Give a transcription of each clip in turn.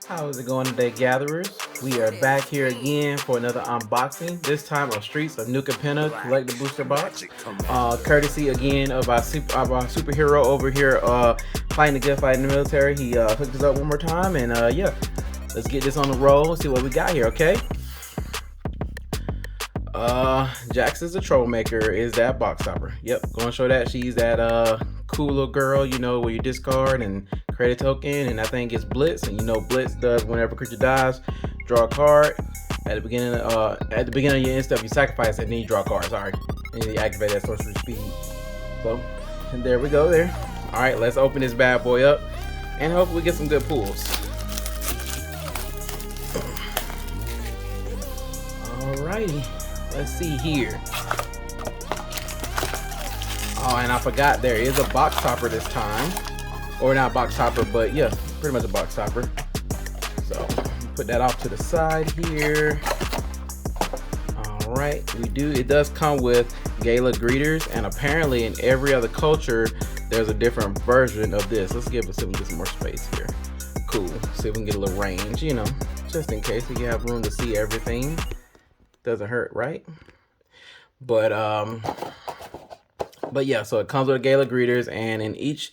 How's it going today, gatherers? We are back here again for another unboxing, this time of Streets of New Capenna Collect the Booster Box. Courtesy again of our superhero over here fighting the good fight in the military. He hooked us up one more time, and yeah, let's get this on the roll, see what we got here, okay? Jax is a troublemaker, is that box topper. Yep, gonna show that she's that cool little girl, you know, where you discard and create a token, and that thing gets blitz, and you know blitz does whenever a creature dies, draw a card. At the beginning of your end step, you sacrifice it, and then you draw a card, sorry. And you activate that sorcery speed. So, and there we go there. Alright, let's open this bad boy up and hopefully we get some good pulls. Alrighty. Let's see here. Oh, and I forgot there is a box topper this time. Or not box topper, but yeah, pretty much a box topper. So, put that off to the side here. Alright, it does come with Gala Greeters, and apparently in every other culture, there's a different version of this. Let's see if we can get some more space here. Cool, see if we can get a little range, you know, just in case we can have room to see everything. Doesn't hurt, right? But yeah, so it comes with Gala Greeters, and in each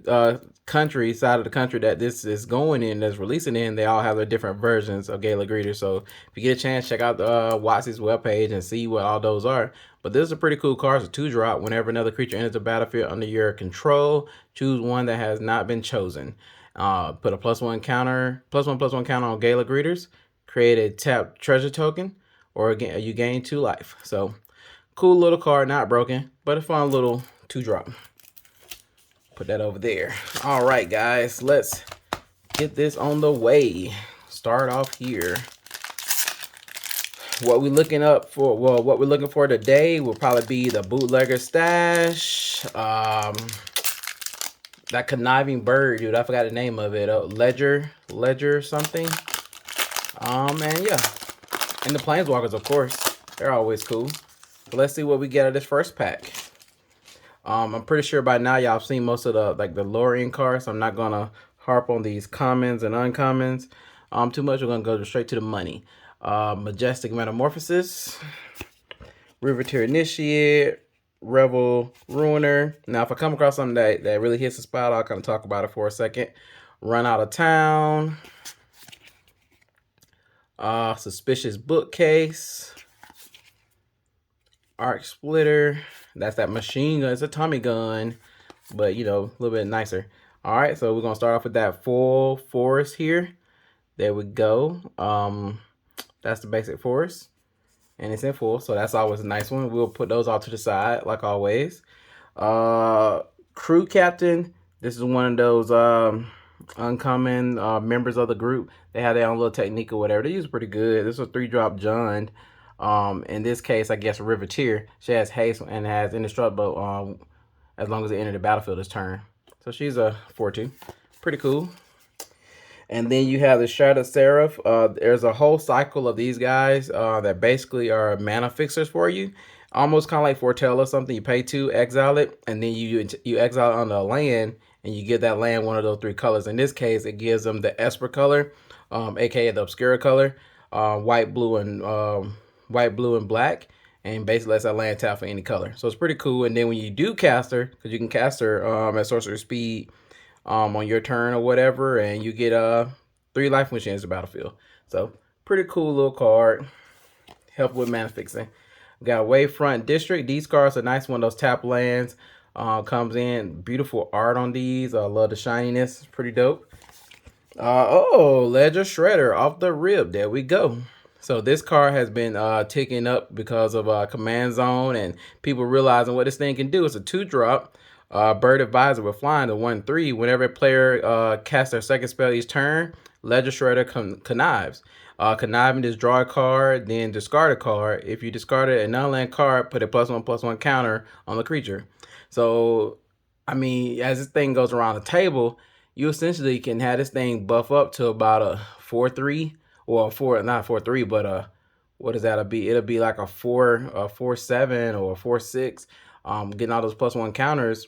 side of the country that this is going in, that's releasing in, they all have their different versions of Gala Greeters. So if you get a chance, check out the Watsy's webpage and see what all those are. But this is a pretty cool card. It's a 2-drop. Whenever another creature enters the battlefield under your control, choose one that has not been chosen. Put a +1 counter, +1/+1 counter on Gala Greeters. Create a tapped treasure token, or again, you gain 2 life. So cool little card, not broken, but a fun little 2-drop. Put that over there. All right, guys, let's get this on the way. Start off here. What we're looking for today will probably be the bootlegger stash. That conniving bird, dude. I forgot the name of it. Ledger something. And yeah. And the Planeswalkers, of course. They're always cool. But let's see what we get out of this first pack. I'm pretty sure by now y'all have seen most of the Lorien cards, so I'm not gonna harp on these commons and uncommons too much. We're gonna go straight to the money. Majestic Metamorphosis, Riveteer Initiate, Revel Ruiner. Now, if I come across something that really hits the spot, I'll kind of talk about it for a second. Run Out of Town. Suspicious Bookcase, Arc Splitter. That's that machine gun. It's a Tommy gun, but you know, a little bit nicer. All right, so we're gonna start off with that full forest here. There we go. That's the basic forest, and it's in full, so that's always a nice one. We'll put those all to the side, like always. Crew Captain. This is one of those uncommon members of the group. They have their own little technique or whatever. They use pretty good. This is a 3-drop Jund. In this case, I guess a Riveteer. She has haste and has indestructible as long as they enter the battlefield this turn. So she's a 4/2. Pretty cool. And then you have the Shattered Seraph. There's a whole cycle of these guys that basically are mana fixers for you. Almost kind of like Foretell or something. You pay 2, exile it, and then you exile it on the land, and you give that land one of those 3 colors. In this case, it gives them the Esper color, aka the Obscura color, white, blue, and black, and basically lets that land tap for any color. So it's pretty cool. And then when you do cast her, because you can cast her at sorcerer speed on your turn or whatever, and you get 3 life when she enters the battlefield. So pretty cool little card. Help with mana fixing. We got Wavefront District. These cards are nice. One of those tap lands comes in. Beautiful art on these. I love the shininess. It's pretty dope. Oh, Ledger Shredder off the rib. There we go. So this card has been ticking up because of Command Zone and people realizing what this thing can do. It's a 2-drop Bird Advisor with flying to 1/3. Whenever a player casts their second spell each turn, Ledger Shredder connives. Conniving is draw a card, then discard a card. If you discarded a non-land card, put a +1/+1 counter on the creature. So, I mean, as this thing goes around the table, you essentially can have this thing buff up to about a 4/3. Or not 4/3, but what is that? It'll be like a 4/7 or a 4/6. Getting all those +1 counters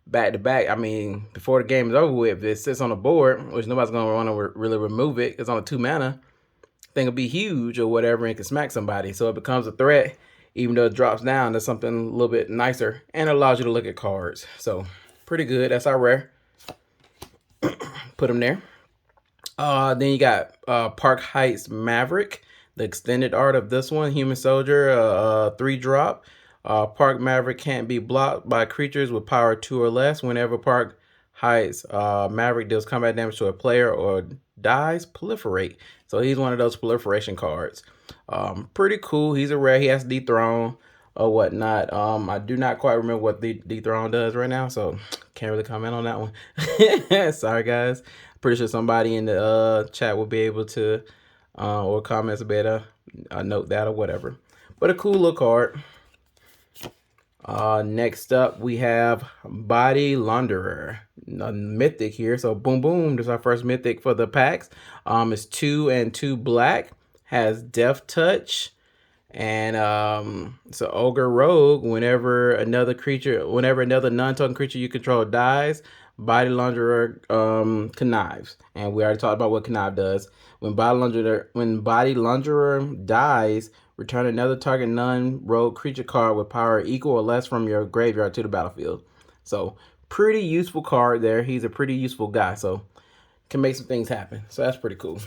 back to back. I mean, before the game is over with, if it sits on the board, which nobody's going to want to really remove it, it's on a 2 mana, thing will be huge or whatever and can smack somebody. So it becomes a threat, even though it drops down to something a little bit nicer and allows you to look at cards. So pretty good. That's our rare. Put them there. Then you got Park Heights Maverick, the extended art of this one. Human Soldier, 3-drop. Park Maverick can't be blocked by creatures with power 2 or less. Whenever Park Heights Maverick deals combat damage to a player or dies, proliferate. So he's one of those proliferation cards. Pretty cool. He's a rare. He has Dethrone or whatnot. I do not quite remember what the Dethrone does right now, so can't really comment on that one. Sorry, guys. Pretty sure somebody in the chat will be able to, or comments will be able to note that or whatever. But a cool little card. Next up, we have Body Launderer, a Mythic here. So boom, boom. This is our first Mythic for the packs. It's 2 and 2 black, has Death Touch, and it's an Ogre Rogue. Whenever another non-token creature you control dies, Body Launderer connives. And we already talked about what connive does. When Body Launderer dies, return another target non-rogue creature card with power equal or less from your graveyard to the battlefield. So pretty useful card there. He's a pretty useful guy, so can make some things happen. So that's pretty cool.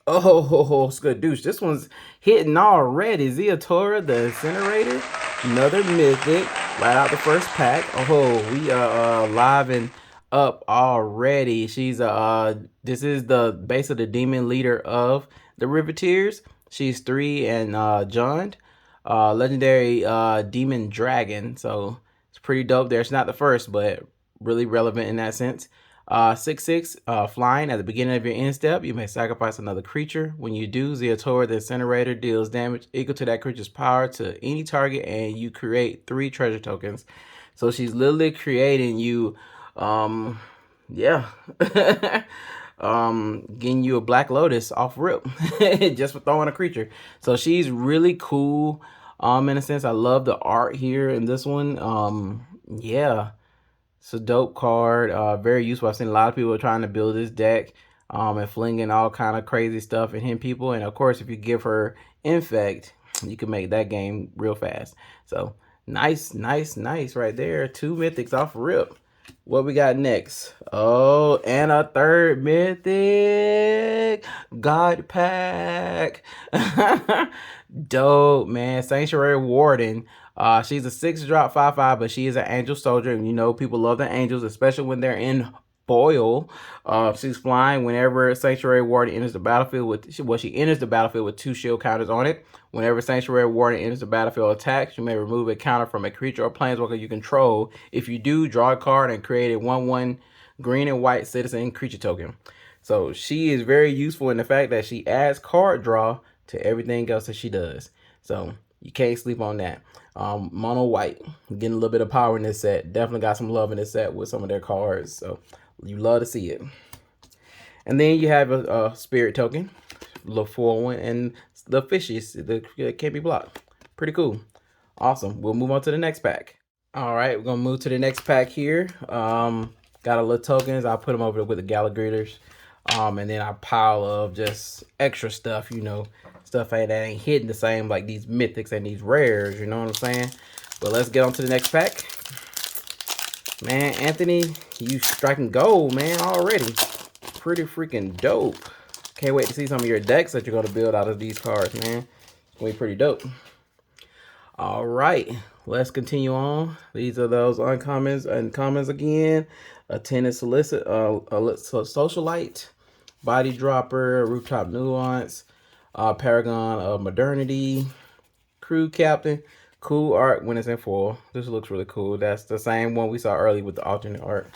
Oh, Skadoosh. This one's hitting already. Zeatora, the Incinerator. Another Mythic. Right out the first pack. Oh, we are live and up already. She's this is the base of the demon leader of the Riveteers. She's 3 and John. Legendary demon dragon. So it's pretty dope there. It's not the first, but really relevant in that sense. 6/6 flying. At the beginning of your end step, you may sacrifice another creature. When you do, Zeatora the Incinerator deals damage equal to that creature's power to any target, and you create 3 treasure tokens. So she's literally creating you, yeah, getting you a Black Lotus off rip just for throwing a creature. So she's really cool. In a sense, I love the art here in this one. Yeah. It's a dope card, very useful. I've seen a lot of people trying to build this deck and flinging all kind of crazy stuff and hitting people. And of course, if you give her Infect, you can make that game real fast. So nice right there. 2 Mythics off rip. What we got next? Oh, and a third Mythic. God Pack. Dope, man. Sanctuary Warden. She's a 6-drop 5/5, but she is an angel soldier, and you know people love the angels, especially when they're in foil. She's flying. Whenever Sanctuary Warden enters the battlefield with she enters the battlefield with 2 shield counters on it. Whenever Sanctuary Warden enters the battlefield attacks, you may remove a counter from a creature or planeswalker you control. If you do, draw a card and create a 1/1 green and white citizen creature token. So she is very useful in the fact that she adds card draw to everything else that she does. So you can't sleep on that. Mono white, getting a little bit of power in this set. Definitely got some love in this set with some of their cards. So you love to see it. And then you have a spirit token, the 4/1, and the fishies that can't be blocked. Pretty cool. Awesome. We'll move on to the next pack. All right, we're gonna move to the next pack here. Got a little tokens. I'll put them over with the Gallagher's. And then our pile of just extra stuff, you know, stuff that ain't hidden the same like these Mythics and these rares, you know what I'm saying? But let's get on to the next pack. Man, Anthony, you striking gold, man, already. Pretty freaking dope. Can't wait to see some of your decks that you're going to build out of these cards, man. It's going to be pretty dope. All right, let's continue on. These are those uncommons and commons again. A Tenant Solicit, a Socialite, Body Dropper, Rooftop Nuance, Paragon of Modernity, Crew Captain. Cool art when it's in foil. This looks really cool. That's the same one we saw earlier with the alternate art.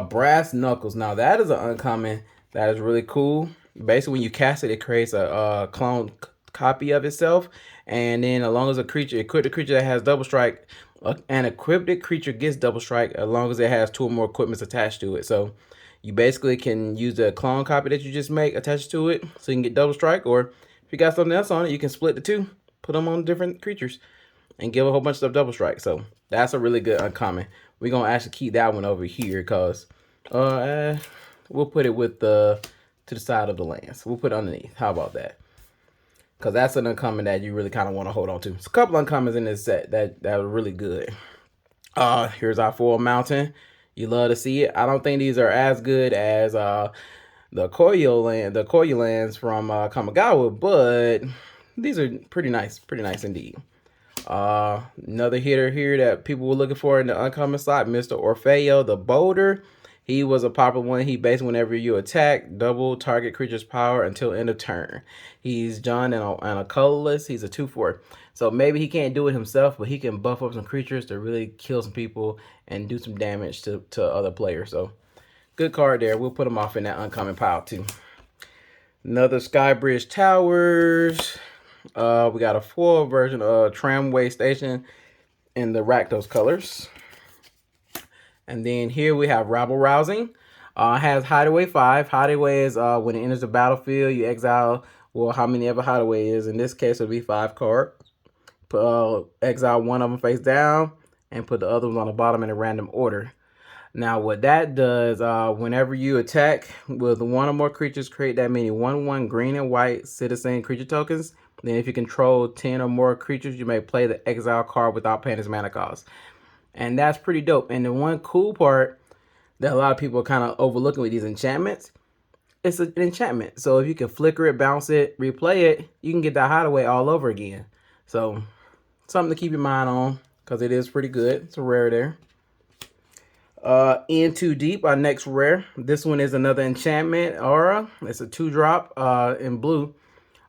Brass Knuckles. Now that is an uncommon that is really cool. Basically, when you cast it, it creates a clone copy of itself. And then, as long as a creature, equipped a creature that has double strike, an equipped creature gets double strike as long as it has 2 or more equipments attached to it. So you basically can use the clone copy that you just make attached to it so you can get double strike. Or if you got something else on it, you can split the 2, put them on different creatures, and give a whole bunch of double strike. So that's a really good uncommon. we're gonna actually keep that one over here because we'll put it with the to the side of the lands. We'll put it underneath. How about that? Because that's an uncommon that you really kind of want to hold on to. There's a couple uncommons in this set that are really good. Here's our full mountain. You love to see it. I don't think these are as good as the Koyo lands from Kamigawa, but these are pretty nice indeed. Another hitter here that people were looking for in the uncommon slot, Mr. Orfeo the Boulder. He was a popular one. He basically, whenever you attack, double target creature's power until end of turn. He's John and a colorless. He's a 2/4. So maybe he can't do it himself, but he can buff up some creatures to really kill some people and do some damage to other players. So good card there. We'll put him off in that uncommon pile too. Another Skybridge Towers. We got a full version of Tramway Station in the Rakdos colors. And then here we have Rabble Rousing. Has Hideaway 5. Hideaway is when it enters the battlefield, you exile, well, how many ever Hideaway is. In this case, it'll be 5 cards. Exile one of them face down and put the other ones on the bottom in a random order. Now, what that does, whenever you attack with one or more creatures, create that many 1/1 green and white citizen creature tokens. Then if you control 10 or more creatures, you may play the exile card without paying its mana cost. And that's pretty dope. And the one cool part that a lot of people are kind of overlooking with these enchantments, it's an enchantment. So if you can flicker it, bounce it, replay it, you can get that Hideaway all over again. So something to keep your mind on because it is pretty good. It's a rare there. In Too Deep, our next rare. This one is another enchantment aura. It's a 2-drop in blue.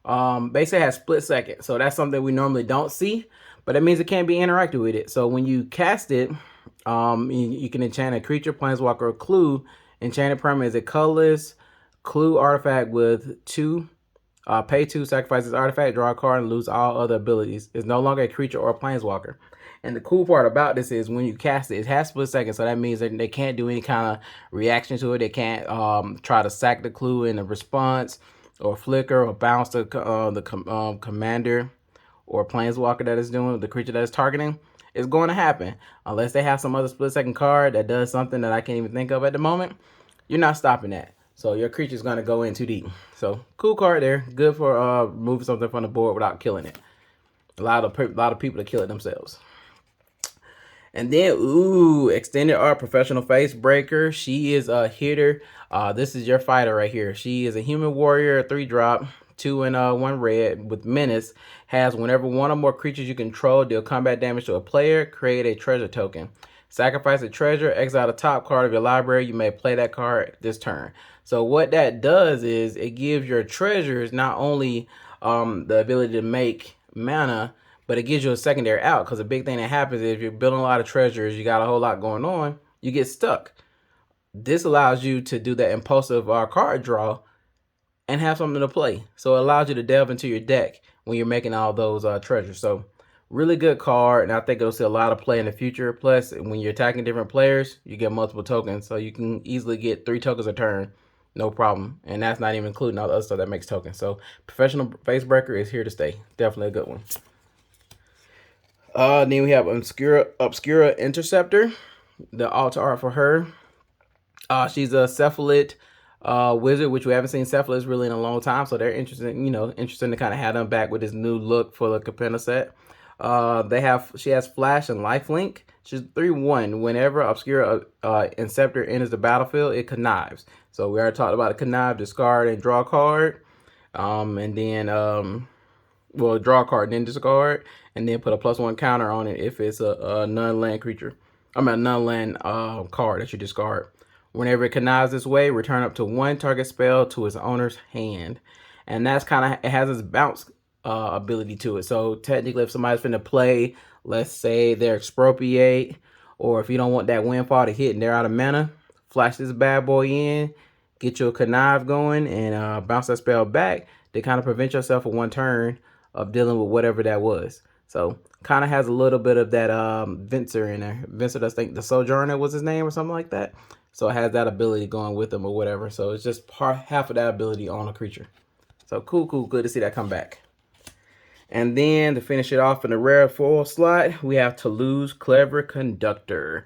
Basically has split second. So that's something we normally don't see. But that means it can't be interacted with it. So when you cast it, you can enchant a creature, planeswalker, or clue. Enchanted permanent is a colorless clue artifact with 2. Pay 2, sacrifice this artifact, draw a card, and lose all other abilities. It's no longer a creature or a planeswalker. And the cool part about this is when you cast it, it has split second. So that means that they can't do any kind of reaction to it. They can't try to sack the clue in a response, or flicker, or bounce the commander or planeswalker that is doing, the creature that is targeting. It's going to happen unless they have some other split second card that does something that I can't even think of at the moment. You're not stopping that. So your creature is going to go in too deep. So cool card there. Good for moving something from the board without killing it. A lot of people to kill it themselves. And then, extended art, Professional Face Breaker. She is a hitter. This is your fighter right here. She is a human warrior, 3-drop, 2 and 1 red with menace. Has whenever one or more creatures you control deal combat damage to a player, create a treasure token. Sacrifice a treasure, exile the top card of your library. You may play that card this turn. So what that does is it gives your treasures not only the ability to make mana, but it gives you a secondary out. Because the big thing that happens is if you're building a lot of treasures, you got a whole lot going on, you get stuck. This allows you to do that impulsive card draw and have something to play. So it allows you to delve into your deck when you're making all those treasures. So really good card, and I think it'll see a lot of play in the future. Plus, when you're attacking different players, you get multiple tokens. So you can easily get 3 tokens a turn, no problem. And that's not even including all the other stuff that makes tokens. So Professional Face Breaker is here to stay. Definitely a good one. Then we have Obscura Interceptor, the altar art for her. She's a Cephalid wizard, which we haven't seen Cephalids really in a long time, so they're interesting to kind of have them back with this new look for the Capenna set. She has Flash and Lifelink. She's 3/1. Whenever Obscura Interceptor enters the battlefield, it connives. So we already talked about a connive, discard and draw a card, and then draw a card, then discard, and then put a +1 counter on it if it's a non-land creature. A non-land card that you discard. Whenever it connives this way, return up to 1 target spell to its owner's hand. And that's it has its bounce ability to it. So technically, if somebody's finna play, let's say they're Expropriate, or if you don't want that windfall to hit and they're out of mana, flash this bad boy in, get your connive going, and bounce that spell back to kind of prevent yourself for 1 turn of dealing with whatever that was. So kind of has a little bit of that Venser in there. Venser, I think the Sojourner was his name or something like that. So it has that ability going with them or whatever. So it's just half of that ability on a creature. So cool. Good to see that come back. And then to finish it off in the rare foil slot, we have Toulouse Clever Conductor.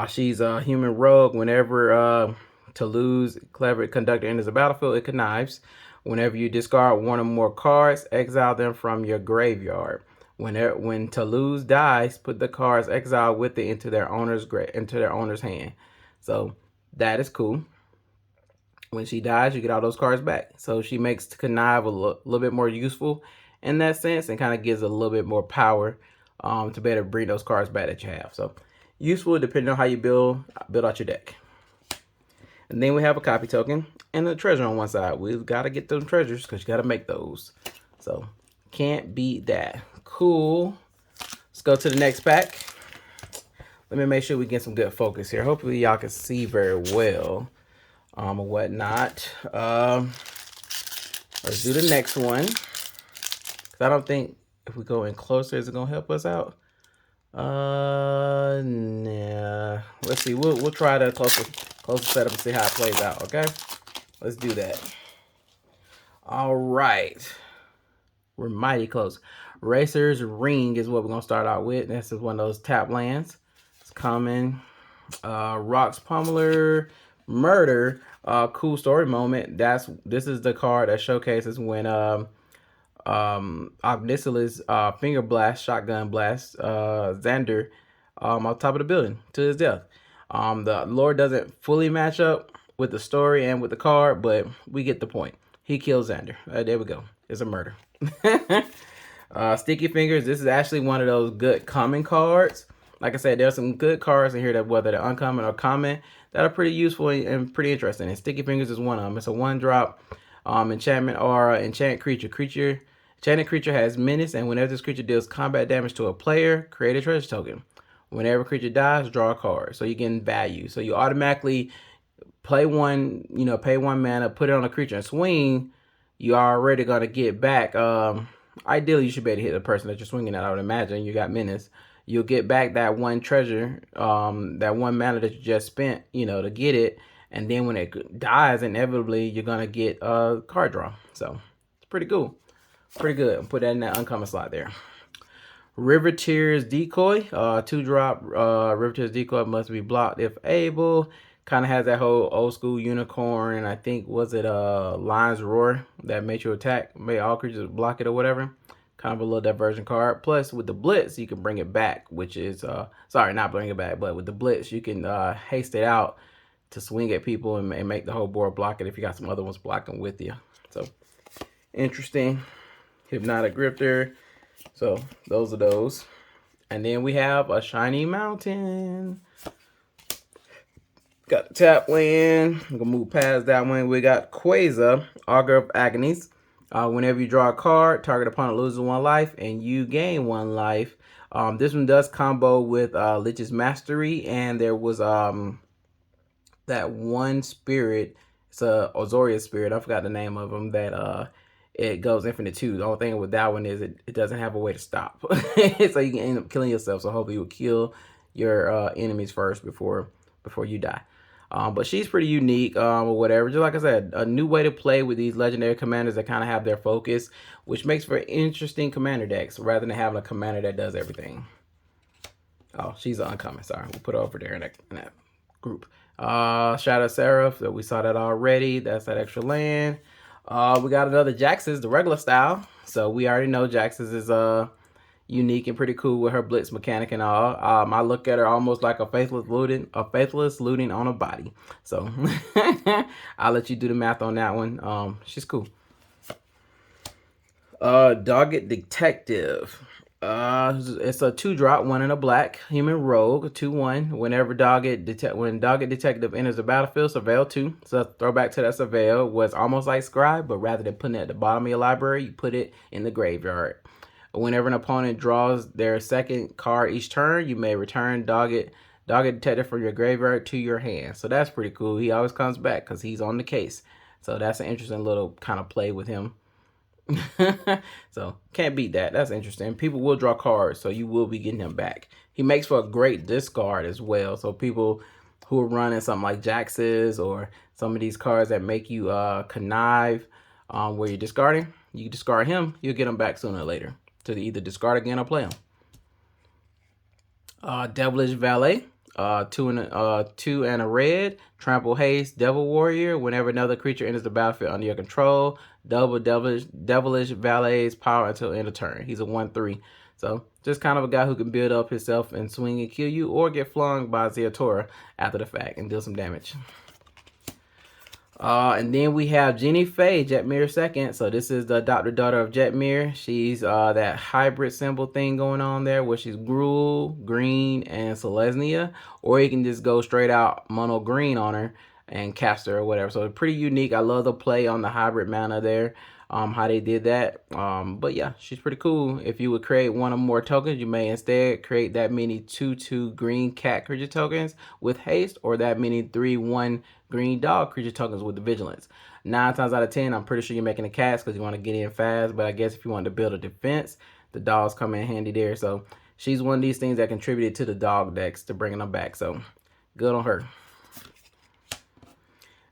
She's a human rogue. Whenever Toulouse clever conductor enters the battlefield, it connives. Whenever you discard one or more cards, exile them from your graveyard. When Toulouse dies, put the cards exiled with it into their owner's hand. So that is cool. When she dies, you get all those cards back. So she makes connive a little bit more useful in that sense, and kind of gives a little bit more power to be able to bring those cards back that you have. So useful depending on how you build out your deck. And then we have a copy token and a treasure on one side. We've got to get those treasures because you got to make those. So can't beat that. Cool. Let's go to the next pack. Let me make sure we get some good focus here. Hopefully y'all can see very well or whatnot. Let's do the next one. I don't think if we go in closer, is it gonna help us out? Nah. Let's see. We'll try the closer setup and see how it plays out. Okay, let's do that. All right, we're mighty close. Racer's Ring is what we're gonna start out with. This is one of those tap lands. It's common. Rocks Pummeler, Murder. Cool story moment. This is the card that showcases when Ognisilus finger blast, shotgun blast, Xander on top of the building to his death. The lore doesn't fully match up with the story and with the card, but we get the point. He kills Xander. There we go. It's a murder. Sticky Fingers. This is actually one of those good common cards. Like I said, there's some good cards in here that, whether they're uncommon or common, that are pretty useful and pretty interesting. And Sticky Fingers is one of them. It's a 1-drop enchantment aura, enchant creature. Enchanted creature has menace, and whenever this creature deals combat damage to a player, create a treasure token. Whenever creature dies, draw a card. So you get value. So you automatically play one, pay 1 mana, put it on a creature and swing. You are already gonna get back. Ideally, you should be able to hit the person that you're swinging at. I would imagine you got menace. You'll get back that 1 treasure, that 1 mana that you just spent, to get it. And then when it dies, inevitably you're gonna get a card draw. So it's pretty cool. Pretty good. I'll put that in that uncommon slot there. River Tears Decoy. 2-drop River Tears Decoy must be blocked if able. Kind of has that whole old school unicorn, and I think, was it Lion's Roar that made you attack, made all creatures block it or whatever. Kind of a little diversion card. Plus with the Blitz, you can bring it back, which is sorry, not bring it back, but with the Blitz you can haste it out to swing at people and make the whole board block it if you got some other ones blocking with you. So interesting. Hypnotic Grifter. So those are those. And then we have a Shiny Mountain. Got the tap land. I'm gonna move past that one. We got Quasar, Augur of Agonies. Whenever you draw a card, target opponent loses 1 life and you gain 1 life. This one does combo with Lich's Mastery, and there was that one spirit. It's a Ozoria spirit. I forgot the name of them. That it goes infinite too. The only thing with that one is it doesn't have a way to stop. So you can end up killing yourself. So hopefully you'll kill your enemies first before you die. But she's pretty unique or whatever. Just like I said, a new way to play with these legendary commanders that kind of have their focus, which makes for interesting commander decks rather than having a commander that does everything. Oh, she's uncommon. Sorry, we'll put her over there in that group. Shadow Seraph, that we saw that already. That's that extra land. We got another Jax's, the regular style. So we already know Jax's is unique and pretty cool with her blitz mechanic and all. I look at her almost like a faithless looting on a body. So I'll let you do the math on that one. She's cool. Dogged Detective. It's a 2-drop, 1 in a black human rogue, 2/1. Whenever Dogged Detective enters the battlefield, surveil 2. So a throwback to that surveil was almost like Scribe, but rather than putting it at the bottom of your library, you put it in the graveyard. Whenever an opponent draws their 2nd card each turn, you may return Dogged Detective from your graveyard to your hand. So that's pretty cool. He always comes back because he's on the case. So that's an interesting little kind of play with him. So can't beat that. That's interesting. People will draw cards, so you will be getting him back. He makes for a great discard as well. So people who are running something like Jax's or some of these cards that make you connive where you're discarding, you discard him, you'll get him back sooner or later to either discard again or play him. Devilish Valet. 2 and a red. Trample haste, Devil Warrior. Whenever another creature enters the battlefield under your control, double devilish valets power until end of turn. He's a 1/3. So just kind of a guy who can build up himself and swing and kill you, or get flung by Zeotora after the fact and deal some damage. And then we have Jenny Faye, Jetmir second. So this is the adopted daughter of Jetmir. She's that hybrid symbol thing going on there, where she's Gruul, green, and Selesnya. Or you can just go straight out mono green on her and cast her or whatever. So it's pretty unique. I love the play on the hybrid mana there. How they did that. But yeah, she's pretty cool. If you would create one or more tokens, you may instead create that many 2/2 green cat creature tokens with haste, or that many 3/1 green dog creature tokens with the vigilance. 9 times out of 10, I'm pretty sure you're making a cast because you want to get in fast. But I guess if you want to build a defense, the dogs come in handy there. So she's one of these things that contributed to the dog decks to bringing them back. So good on her.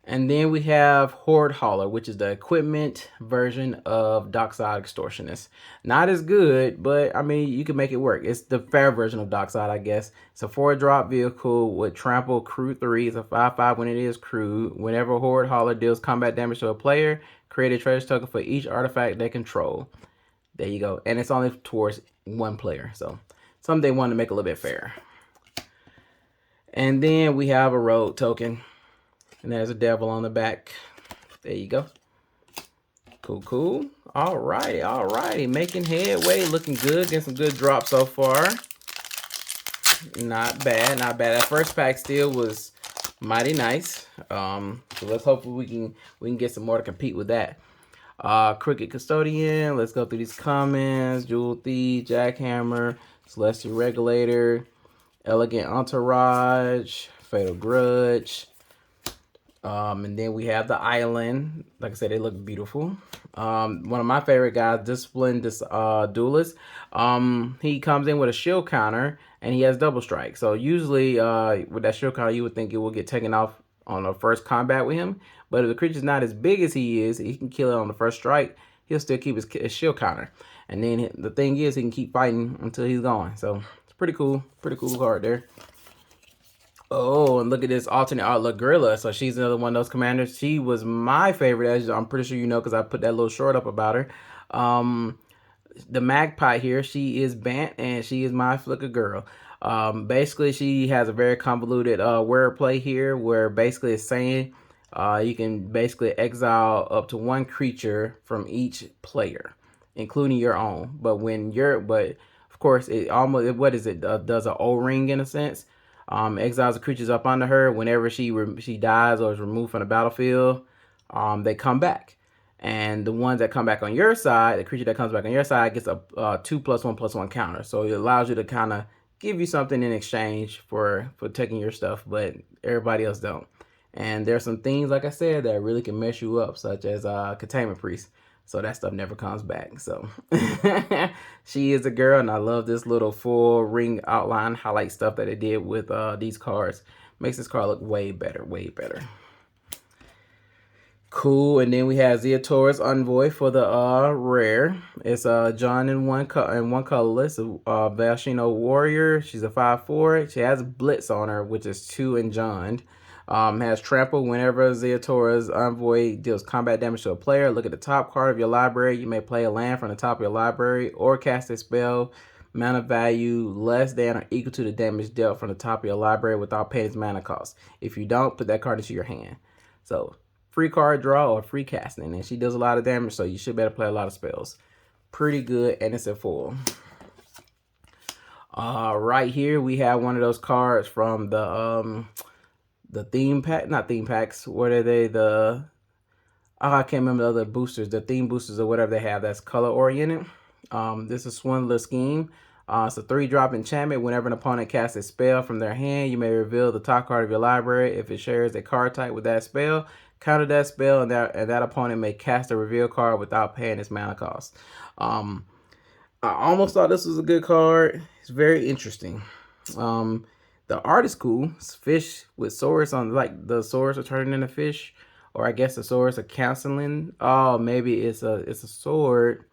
And then we have Horde Hauler, which is the equipment version of Dockside Extortionist. Not as good, but I mean, you can make it work. It's the fair version of Dockside, I guess. It's a 4-drop vehicle with trample crew 3. It's a 5/5 when it is crewed. Whenever Horde Hauler deals combat damage to a player, create a treasure token for each artifact they control. There you go. And it's only towards one player. So something they want to make a little bit fair. And then we have a road token. And there's a devil on the back. There you go. Cool, cool. Alrighty. Making headway. Looking good. Getting some good drops so far. Not bad. That first pack still was mighty nice. So let's hope we can get some more to compete with that. Crooked Custodian. Let's go through these comments. Jewel Thief, Jackhammer, Celestial Regulator, Elegant Entourage, Fatal Grudge. And then we have the island. Like I said, they look beautiful. One of my favorite guys, Disciplined Duelist. He comes in with a shield counter and he has double strike. So usually with that shield counter, you would think it will get taken off on the first combat with him. But if the creature's not as big as he is, he can kill it on the first strike. He'll still keep his shield counter. And then the thing is, he can keep fighting until he's gone. So it's pretty cool. Pretty cool card there. Oh, and look at this alternate outlook gorilla. So she's another one of those commanders. She was my favorite, as I'm pretty sure you know, because I put that little short up about her. The magpie here, she is Bant, and she is my flicker girl. Basically, she has a very convoluted word play here, where basically it's saying you can basically exile up to 1 creature from each player, including your own. But of course, it almost, what is it? Does an O-ring in a sense. Exiles the creatures up under her. Whenever she dies or is removed from the battlefield, they come back. And the ones that come back on your side, the creature that comes back on your side gets a 2+1/+1 counter. So it allows you to kind of give you something in exchange for taking your stuff, but everybody else don't. And there's some things, like I said, that really can mess you up, such as Containment Priest. So that stuff never comes back. So she is a girl, and I love this little full ring outline highlight stuff that it did with these cards. Makes this card look way better, way better. Cool. And then we have Zeotora's Envoy for the rare. It's John in one colorless. Vashino Warrior. She's a 5/4. She has Blitz on her, which is 2 and John. Has trample. Whenever Zeotora's Envoy deals combat damage to a player, look at the top card of your library. You may play a land from the top of your library or cast a spell mana value less than or equal to the damage dealt from the top of your library without paying its mana cost. If you don't, put that card into your hand. So free card draw or free casting, and she does a lot of damage, so you should better play a lot of spells. Pretty good, and it's in full. Right here we have one of those cards from the theme pack, not theme packs. What are they? I can't remember the other boosters, the theme boosters or whatever they have that's color oriented. This is Swindler Scheme. It's a 3-drop enchantment. Whenever an opponent casts a spell from their hand, you may reveal the top card of your library. If it shares a card type with that spell, counter that spell, and that opponent may cast a reveal card without paying its mana cost. I almost thought this was a good card. It's very interesting. The art is cool. It's fish with swords on, like the swords are turning into fish, or I guess the swords are canceling. Oh, maybe it's a sword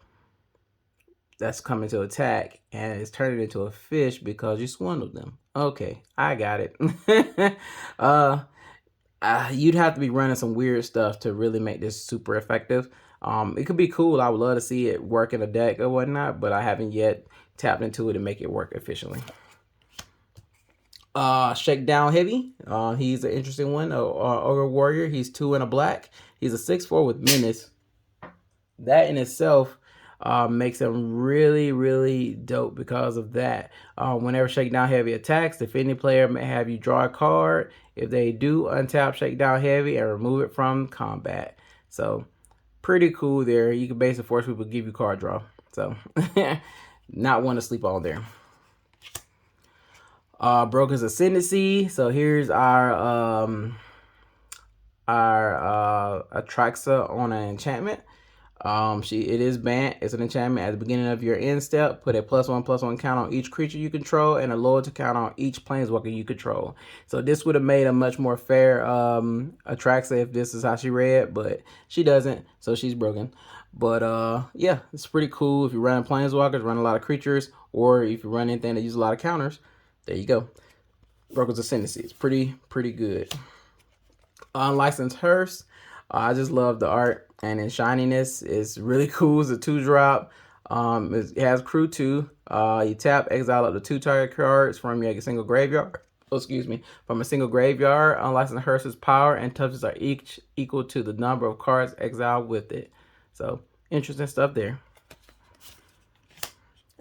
that's coming to attack and it's turning into a fish because you swindled them. Okay, I got it. You'd have to be running some weird stuff to really make this super effective. It could be cool. I would love to see it work in a deck or whatnot, but I haven't yet tapped into it to make it work efficiently. Shakedown Heavy. He's an interesting one. Ogre Warrior. He's 2 and a black. He's a 6/4 with menace. That in itself makes him really, really dope because of that. Whenever Shakedown Heavy attacks, if any player may have you draw a card. If they do, untap Shakedown Heavy and remove it from combat. So, pretty cool there. You can basically force people to give you card draw. So, not one to sleep on there. Broker's Ascendancy. So here's our Atraxa on an enchantment. It is banned. It's an enchantment at the beginning of your end step. Put a +1/+1 count on each creature you control and a loyalty count on each planeswalker you control. So this would have made a much more fair Atraxa if this is how she read, but she doesn't, so she's broken. But yeah, it's pretty cool if you run planeswalkers, run a lot of creatures, or if you run anything that uses a lot of counters. There you go. Broker's Ascendancy. It's pretty good. Unlicensed Hearse. I just love the art, and in shininess, it's really cool. It's a 2-drop. It has crew 2. You tap, exile up to 2 target cards from your single graveyard. From a single graveyard. Unlicensed Hearse's power and touches are each equal to the number of cards exiled with it. So interesting stuff there.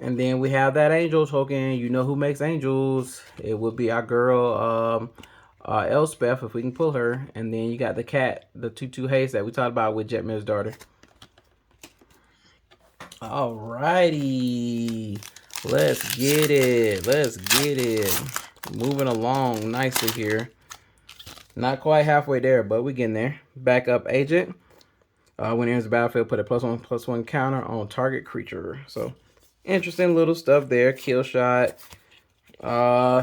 And then we have that angel token. You know who makes angels. It would be our girl, Elspeth, if we can pull her. And then you got the cat, the 2/2 haste that we talked about with Jackman's daughter. Alrighty. Let's get it. Moving along nicely here. Not quite halfway there, but we're getting there. Backup agent. When it enters the battlefield, put a +1/+1 counter on target creature. So interesting little stuff there. Kill shot.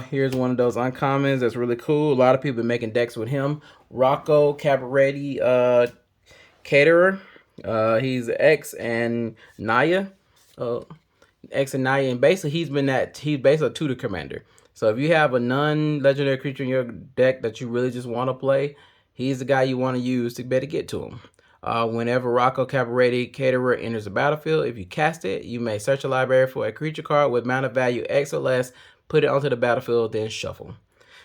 Here's one of those uncommons that's really cool. A lot of people making decks with him. Rocco Cabaretti Caterer. He's X and Naya. X and Naya, and basically he's basically a tutor commander. So if you have a non-legendary creature in your deck that you really just want to play, he's the guy you want to use to better get to him. Whenever Rocco Cabaretti Caterer enters the battlefield, if you cast it, you may search a library for a creature card with mana value X or less, put it onto the battlefield, then shuffle.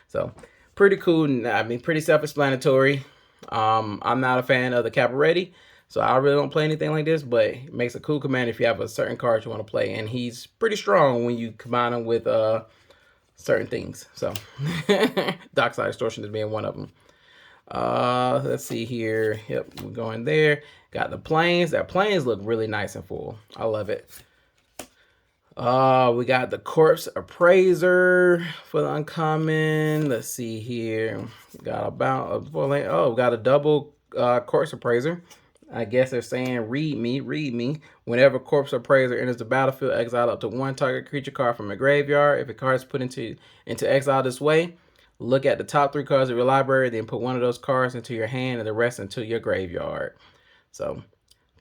So, pretty cool. I mean, pretty self-explanatory. I'm not a fan of the Cabaretti, so I really don't play anything like this, but it makes a cool command if you have a certain card you want to play, and he's pretty strong when you combine him with certain things. So, Dockside Extortion is being one of them. Let's see here. Yep, we're going there. Got the planes. That planes look really nice and full. I love it. We got the Corpse Appraiser for the uncommon. Let's see here. Got about we got a double Corpse Appraiser. I guess they're saying read me. Whenever Corpse Appraiser enters the battlefield, exile up to 1 target creature card from a graveyard. If a card is put into exile this way, look at the top 3 cards of your library, then put one of those cards into your hand and the rest into your graveyard. So,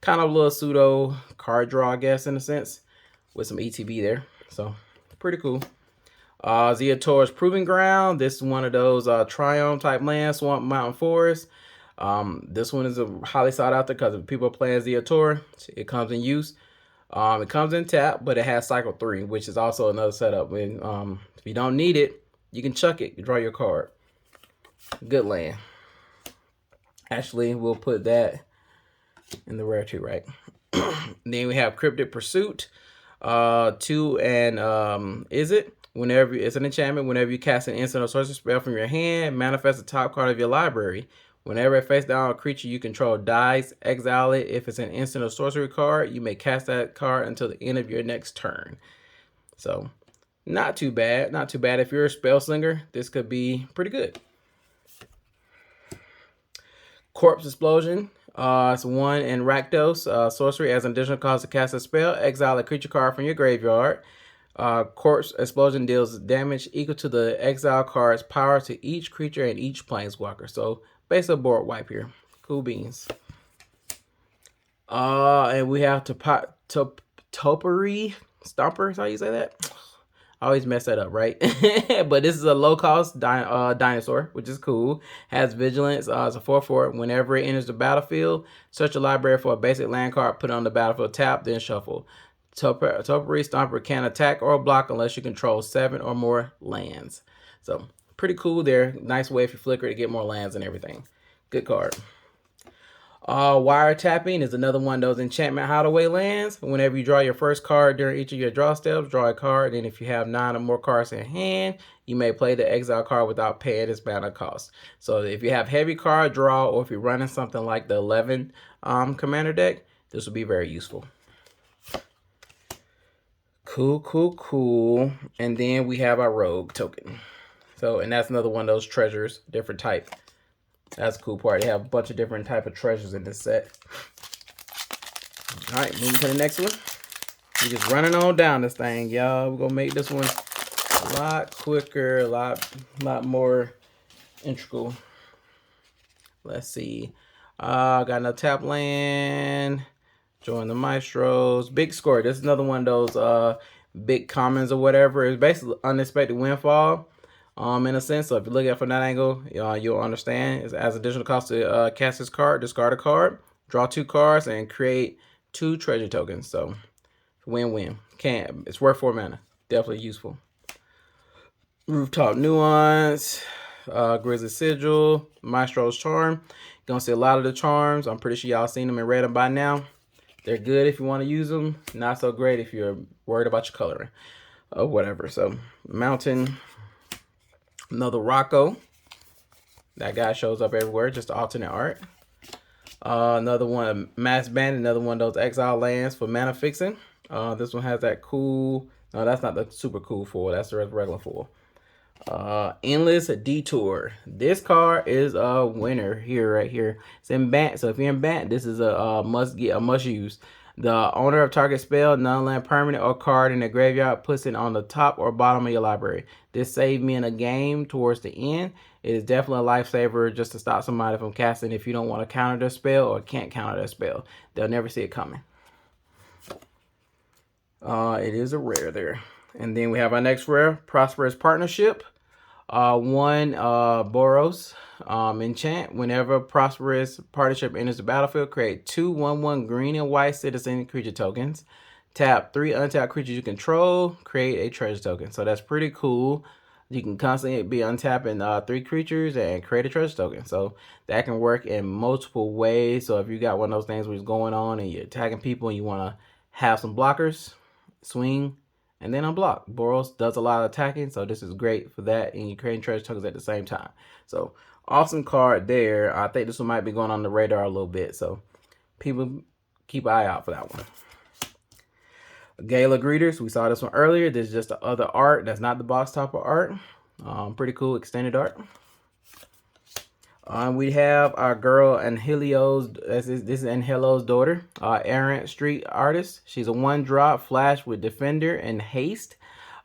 kind of a little pseudo card draw, I guess, in a sense, with some ETB there. So, pretty cool. Zeotor's Proving Ground. This is one of those Triumph type lands, Swamp Mountain Forest. This one is a highly sought after because if people are playing Zeotor, it comes in use. It comes in tap, but it has cycle 3, which is also another setup. When if you don't need it, you can chuck it. You draw your card. Good land. Actually, we'll put that in the rare 2, right? Then we have Cryptic Pursuit. 2 and is it? Whenever it's an enchantment, whenever you cast an instant or sorcery spell from your hand, manifest the top card of your library. Whenever it face down a creature you control dies, exile it. If it's an instant or sorcery card, you may cast that card until the end of your next turn. So, not too bad. Not too bad. If you're a spell slinger, this could be pretty good. Corpse Explosion. It's 1 in Rakdos. Sorcery as an additional cost to cast a spell. Exile a creature card from your graveyard. Corpse Explosion deals damage equal to the exile card's power to each creature and each planeswalker. So, basically a board wipe here. Cool beans. And we have Topiary Stomper, is how you say that? I always mess that up, right? But this is a low-cost dinosaur, which is cool. Has vigilance. It's a 4/4. Whenever it enters the battlefield, search a library for a basic land card, put it on the battlefield, tap, then shuffle. Topiary Stomper can attack or block unless you control 7 or more lands. So, pretty cool there. Nice way if you flicker to get more lands and everything. Good card. Wiretapping is another one of those enchantment hideaway lands. Whenever you draw your first card during each of your draw steps, draw a card. And if you have 9 or more cards in hand, you may play the exile card without paying its mana cost. So if you have heavy card draw, or if you're running something like the 11 commander deck, this will be very useful. Cool. And then we have our rogue token. So, and that's another one of those treasures, different type. That's a cool part. They have a bunch of different type of treasures in this set. All right, moving to the next one. We're just running on down this thing, y'all. We're gonna make this one a lot quicker, a lot more integral. Let's see. Got another tap land. Join the Maestros. Big score. This is another one of those big commons or whatever. It's basically unexpected windfall. In a sense, so if you look at it from that angle, you'll understand. It has additional cost to cast this card, discard a card, draw 2 cards, and create 2 treasure tokens. So, win-win. It's worth 4 mana. Definitely useful. Rooftop Nuance, Grizzly Sigil, Maestro's Charm. You're gonna see a lot of the charms. I'm pretty sure y'all seen them and read them by now. They're good if you want to use them. Not so great if you're worried about your coloring or whatever. So, Mountain. Another Rocco. That guy shows up everywhere, just alternate art. Another one, Mass Band, another one of those exile lands for mana fixing. This one has that cool, no, that's not the super cool foil, that's the regular foil. Endless Detour. This card is a winner here, right here. It's in Bant, so if you're in Bant, this is a must use. The owner of target spell, non-land permanent or card in the graveyard puts it on the top or bottom of your library. This saved me in a game towards the end. It is definitely a lifesaver just to stop somebody from casting if you don't want to counter their spell or can't counter their spell. They'll never see it coming. It is a rare there. And then we have our next rare, Prosperous Partnership. One Boros enchant. Whenever Prosperous Partnership enters the battlefield, create 2 1/1 green and white citizen creature tokens. Tap 3 untapped creatures you control, create a treasure token. So that's pretty cool. You can constantly be untapping 3 creatures and create a treasure token. So that can work in multiple ways. So if you got one of those things where it's going on and you're attacking people and you want to have some blockers, swing and then unblock. Boros does a lot of attacking, so this is great for that, and you're creating treasure tokens at the same time. So awesome card there. I think this one might be going on the radar a little bit, so people keep an eye out for that one. Gala Greeters, we saw this one earlier. This is just the other art. That's not the box topper art. Pretty cool extended art. We have our girl Angelio's, this is Angelio's daughter, Errant Street Artist. She's a 1-drop flash with Defender and Haste.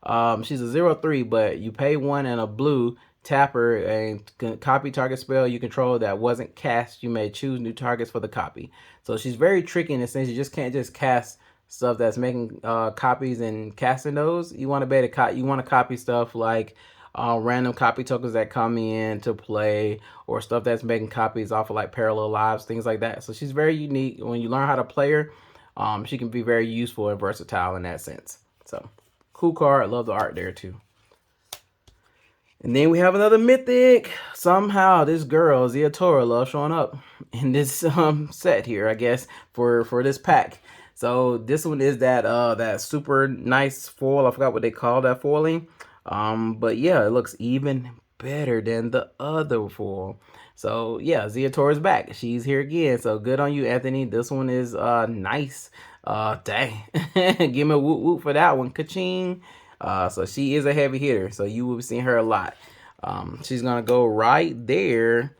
She's a 0/3, but you pay 1 and a blue, tap her, and copy target spell you control that wasn't cast. You may choose new targets for the copy. So she's very tricky in the sense you just can't just cast stuff that's making copies and casting those. You want to be able to you want to copy stuff like random copy tokens that come in to play, or stuff that's making copies off of like parallel lives, things like that. So she's very unique. When you learn how to play her, she can be very useful and versatile in that sense. So cool card. Love the art there too. And then we have another Mythic. Somehow this girl Ziatora loves showing up in this set here, I guess, for this pack. So this one is that super nice foil. I forgot what they call that foiling. But yeah, it looks even better than the other foil. So yeah, Ziatora's back. She's here again. So good on you, Anthony. This one is nice. Dang. Give me a whoop whoop for that one. Ka-ching. So she is a heavy hitter. So you will be seeing her a lot. She's gonna go right there.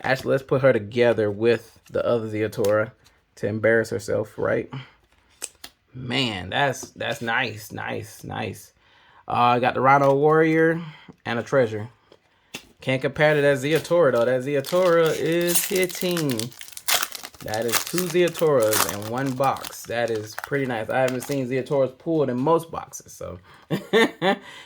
Actually, let's put her together with the other Ziatora to embarrass herself, right? Man, that's nice. I got the Vashino Warrior and a treasure. Can't compare to that Ziatora though. That Ziatora is hitting. That is 2 Zeatoras in 1 box. That is pretty nice. I haven't seen Zeatoras pulled in most boxes. So,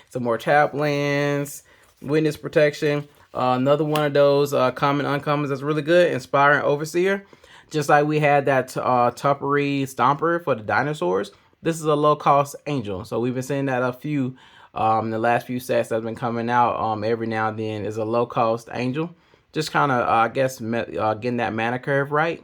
some more tap lands, witness protection. Another one of those common uncommons that's really good. Inspiring Overseer. Just like we had that Tuppery Stomper for the dinosaurs. This is a low cost angel. So we've been seeing that a few the last few sets that's been coming out every now and then is a low cost angel. Just kind of, I guess, getting that mana curve right.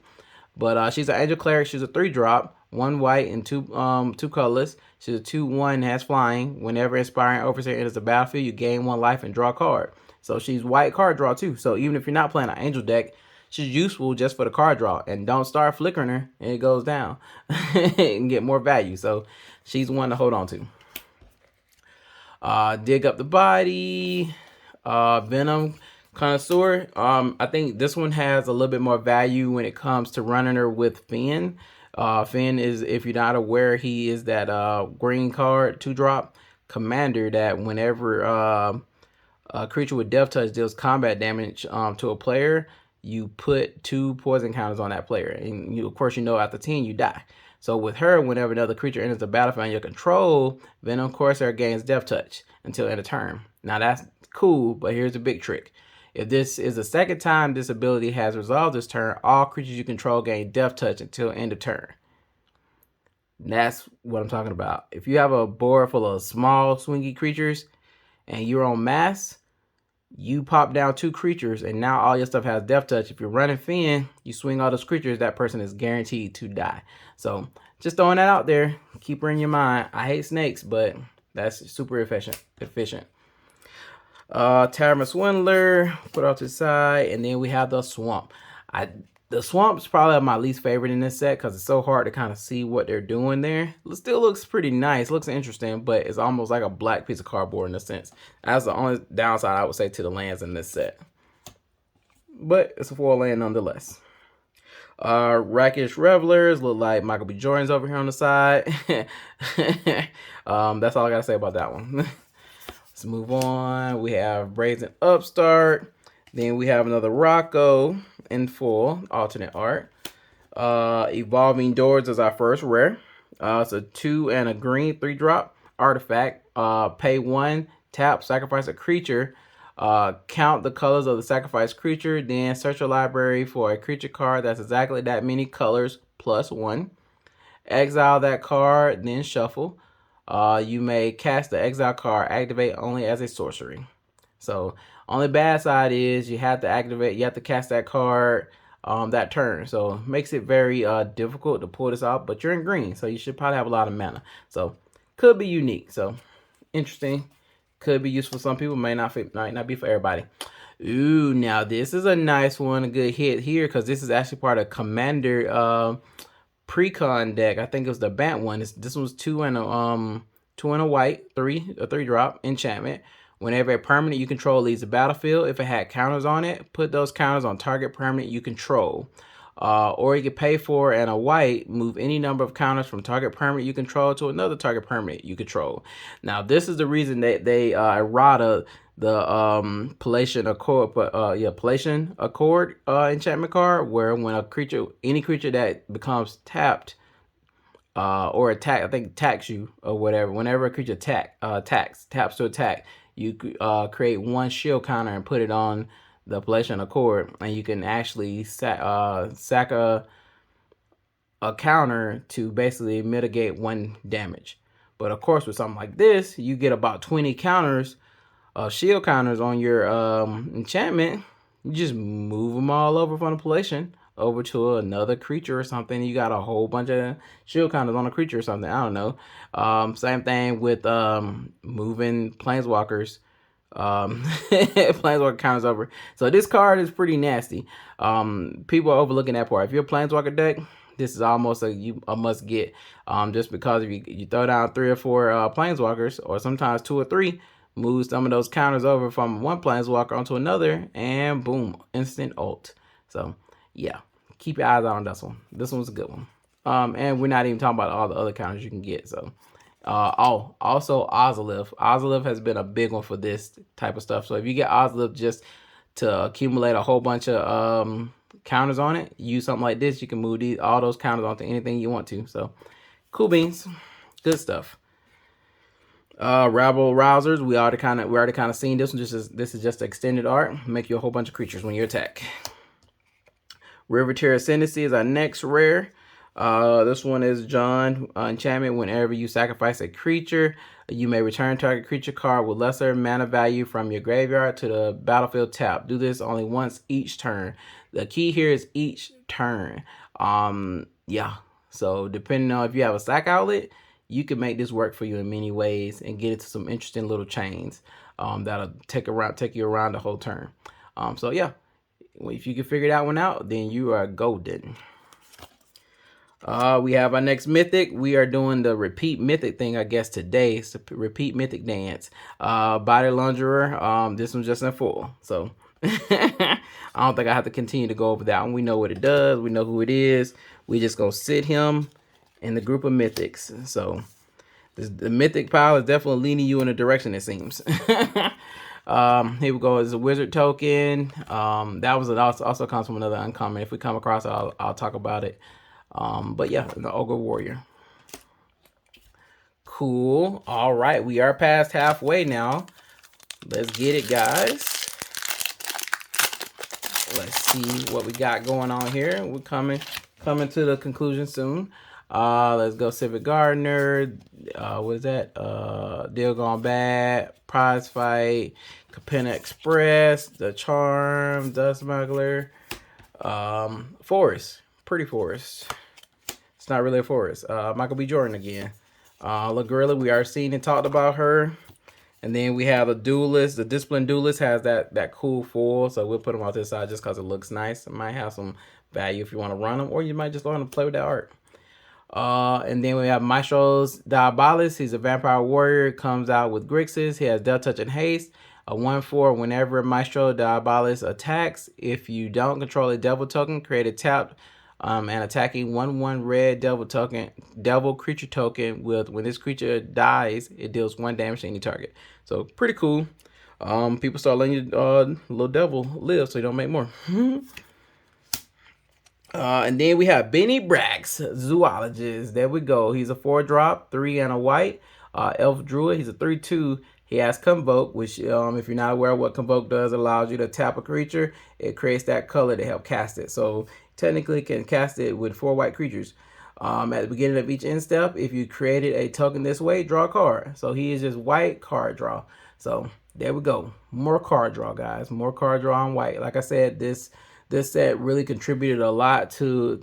But she's an Angel Cleric. She's a 3-drop, 1 white and 2 colorless. She's a 2/1, has flying. Whenever Inspiring Overseer enters the battlefield, you gain 1 life and draw a card. So she's white card draw too. So even if you're not playing an Angel deck, she's useful just for the card draw. And don't start flickering her, and it goes down and get more value. So she's one to hold on to. Dig Up the Body, Venom Connoisseur. I think this one has a little bit more value when it comes to running her with Finn. Finn is, if you're not aware, he is that green card 2-drop commander that whenever a creature with Death Touch deals combat damage to a player, you put 2 poison counters on that player. And you, of course, you know after 10 you die. So with her, whenever another creature enters the battlefield under your control, Venom Connoisseur gains Death Touch until end of turn. Now that's cool, but here's a big trick. If this is the second time this ability has resolved this turn, all creatures you control gain Death Touch until end of turn. That's what I'm talking about. If you have a board full of small swingy creatures and you're on mass, you pop down 2 creatures and now all your stuff has Death Touch. If you're running Finn, you swing all those creatures, that person is guaranteed to die. So just throwing that out there. Keep her in your mind. I hate snakes, but that's super efficient. Tavern Swindler, put off to the side, and then we have the Swamp. The Swamp's probably my least favorite in this set because it's so hard to kind of see what they're doing there. It still looks pretty nice, looks interesting, but it's almost like a black piece of cardboard in a sense. That's the only downside I would say to the lands in this set. But it's a 4 land nonetheless. Rakish Revelers look like Michael B. Jordan's over here on the side. That's all I gotta say about that one. Let's move on. We have Brazen Upstart. Then we have another Rocco in full alternate art. Evolving Doors is our first rare. It's a 2 and a green 3-drop artifact. Pay 1, tap, sacrifice a creature. Count the colors of the sacrificed creature. Then search your library for a creature card that's exactly that many colors plus 1. Exile that card, then shuffle. You may cast the exile card, activate only as a sorcery. So only bad side is you have to cast that card that turn. So it makes it very difficult to pull this out, but you're in green, so you should probably have a lot of mana. So could be unique. So interesting. Could be useful for some people, might not be for everybody. Ooh, now this is a nice one, a good hit here, because this is actually part of Commander Precon deck. I think it was the Bant one. This was 2 and a white, a 3-drop enchantment. Whenever a permanent you control leaves the battlefield, if it had counters on it, put those counters on target permanent you control. Or you can pay for and a white, move any number of counters from target permanent you control to another target permanent you control. Now this is the reason that they errata the Palatian Accord, Palatian Accord enchantment card, where when any creature that becomes tapped or attack, I think attacks you or whatever, whenever a creature taps to attack, you create 1 shield counter and put it on the Palatian Accord, and you can actually sack a counter to basically mitigate 1 damage. But of course, with something like this, you get about 20 counters, shield counters on your enchantment. You just move them all over from the Palatian over to another creature or something. You got a whole bunch of shield counters on a creature or something. I don't know. Same thing with moving planeswalkers. Planeswalker counters over. So this card is pretty nasty. People are overlooking that part. If you're a Planeswalker deck, this is almost a must get. Just because if you throw down 3 or 4 Planeswalkers, or sometimes 2 or 3, move some of those counters over from one Planeswalker onto another, and boom, instant ult. So yeah, keep your eyes out on this one. This one's a good one. And we're not even talking about all the other counters you can get. So also Ozolith. Ozolith has been a big one for this type of stuff. So if you get Ozolith just to accumulate a whole bunch of counters on it. Use something like this, you can move all those counters onto anything you want to. So cool beans, good stuff. Rabble Rousers, we already kind of seen this one. This is just extended art. Make you a whole bunch of creatures when you attack. Riveteer Ascendancy is our next rare. This one is John enchantment. Whenever you sacrifice a creature, you may return target creature card with lesser mana value from your graveyard to the battlefield tap. Do this only once each turn. The key here is each turn. Yeah. So depending on if you have a sack outlet, you can make this work for you in many ways and get into some interesting little chains that'll take you around the whole turn. So yeah, if you can figure that one out, then you are golden. We have our next Mythic. We are doing the repeat Mythic thing, I guess, today. It's a repeat Mythic dance. Body Launderer. This one's just in full. So I don't think I have to continue to go over that one. We know what it does. We know who it is. We just gonna sit him in the group of Mythics. So the Mythic pile is definitely leaning you in a direction, it seems. Here we go. It's a wizard token. That was also comes from another uncommon. If we come across it, I'll talk about it. But yeah, the Ogre Warrior. Cool. All right, we are past halfway now. Let's get it, guys. Let's see what we got going on here. We're coming to the conclusion soon. Let's go Civic Gardener. What is that? Deal Gone Bad, Prize Fight, Capenna Express, The Charm, Dust Smuggler, Forest, Pretty Forest. It's not really a forest. Michael B. Jordan again. La Gorilla, we are seen and talked about her. And then we have a Duelist. The Disciplined Duelist has that cool foil, so we'll put them off to the side just because it looks nice. It might have some value if you want to run them, or you might just want to play with that art. And then we have Maestro's Diabolus. He's a vampire warrior. Comes out with Grixis. He has Death Touch and Haste. A 1/4 whenever Maestro Diabolus attacks. If you don't control a devil token, create a tap and attacking 1/1 red devil creature token with when this creature dies, it deals 1 damage to any target. So pretty cool. People start letting your little devil live so you don't make more. And then we have Benny Bragg's Zoologist. There we go. He's a 4-drop, 3 and a white. Elf Druid. He's a 3/2. He has Convoke, which if you're not aware of what Convoke does, allows you to tap a creature. It creates that color to help cast it. So technically can cast it with 4 white creatures. At the beginning of each end step, if you created a token this way, draw a card. So he is just white card draw. So there we go. More card draw, guys. More card draw on white. Like I said, this set really contributed a lot to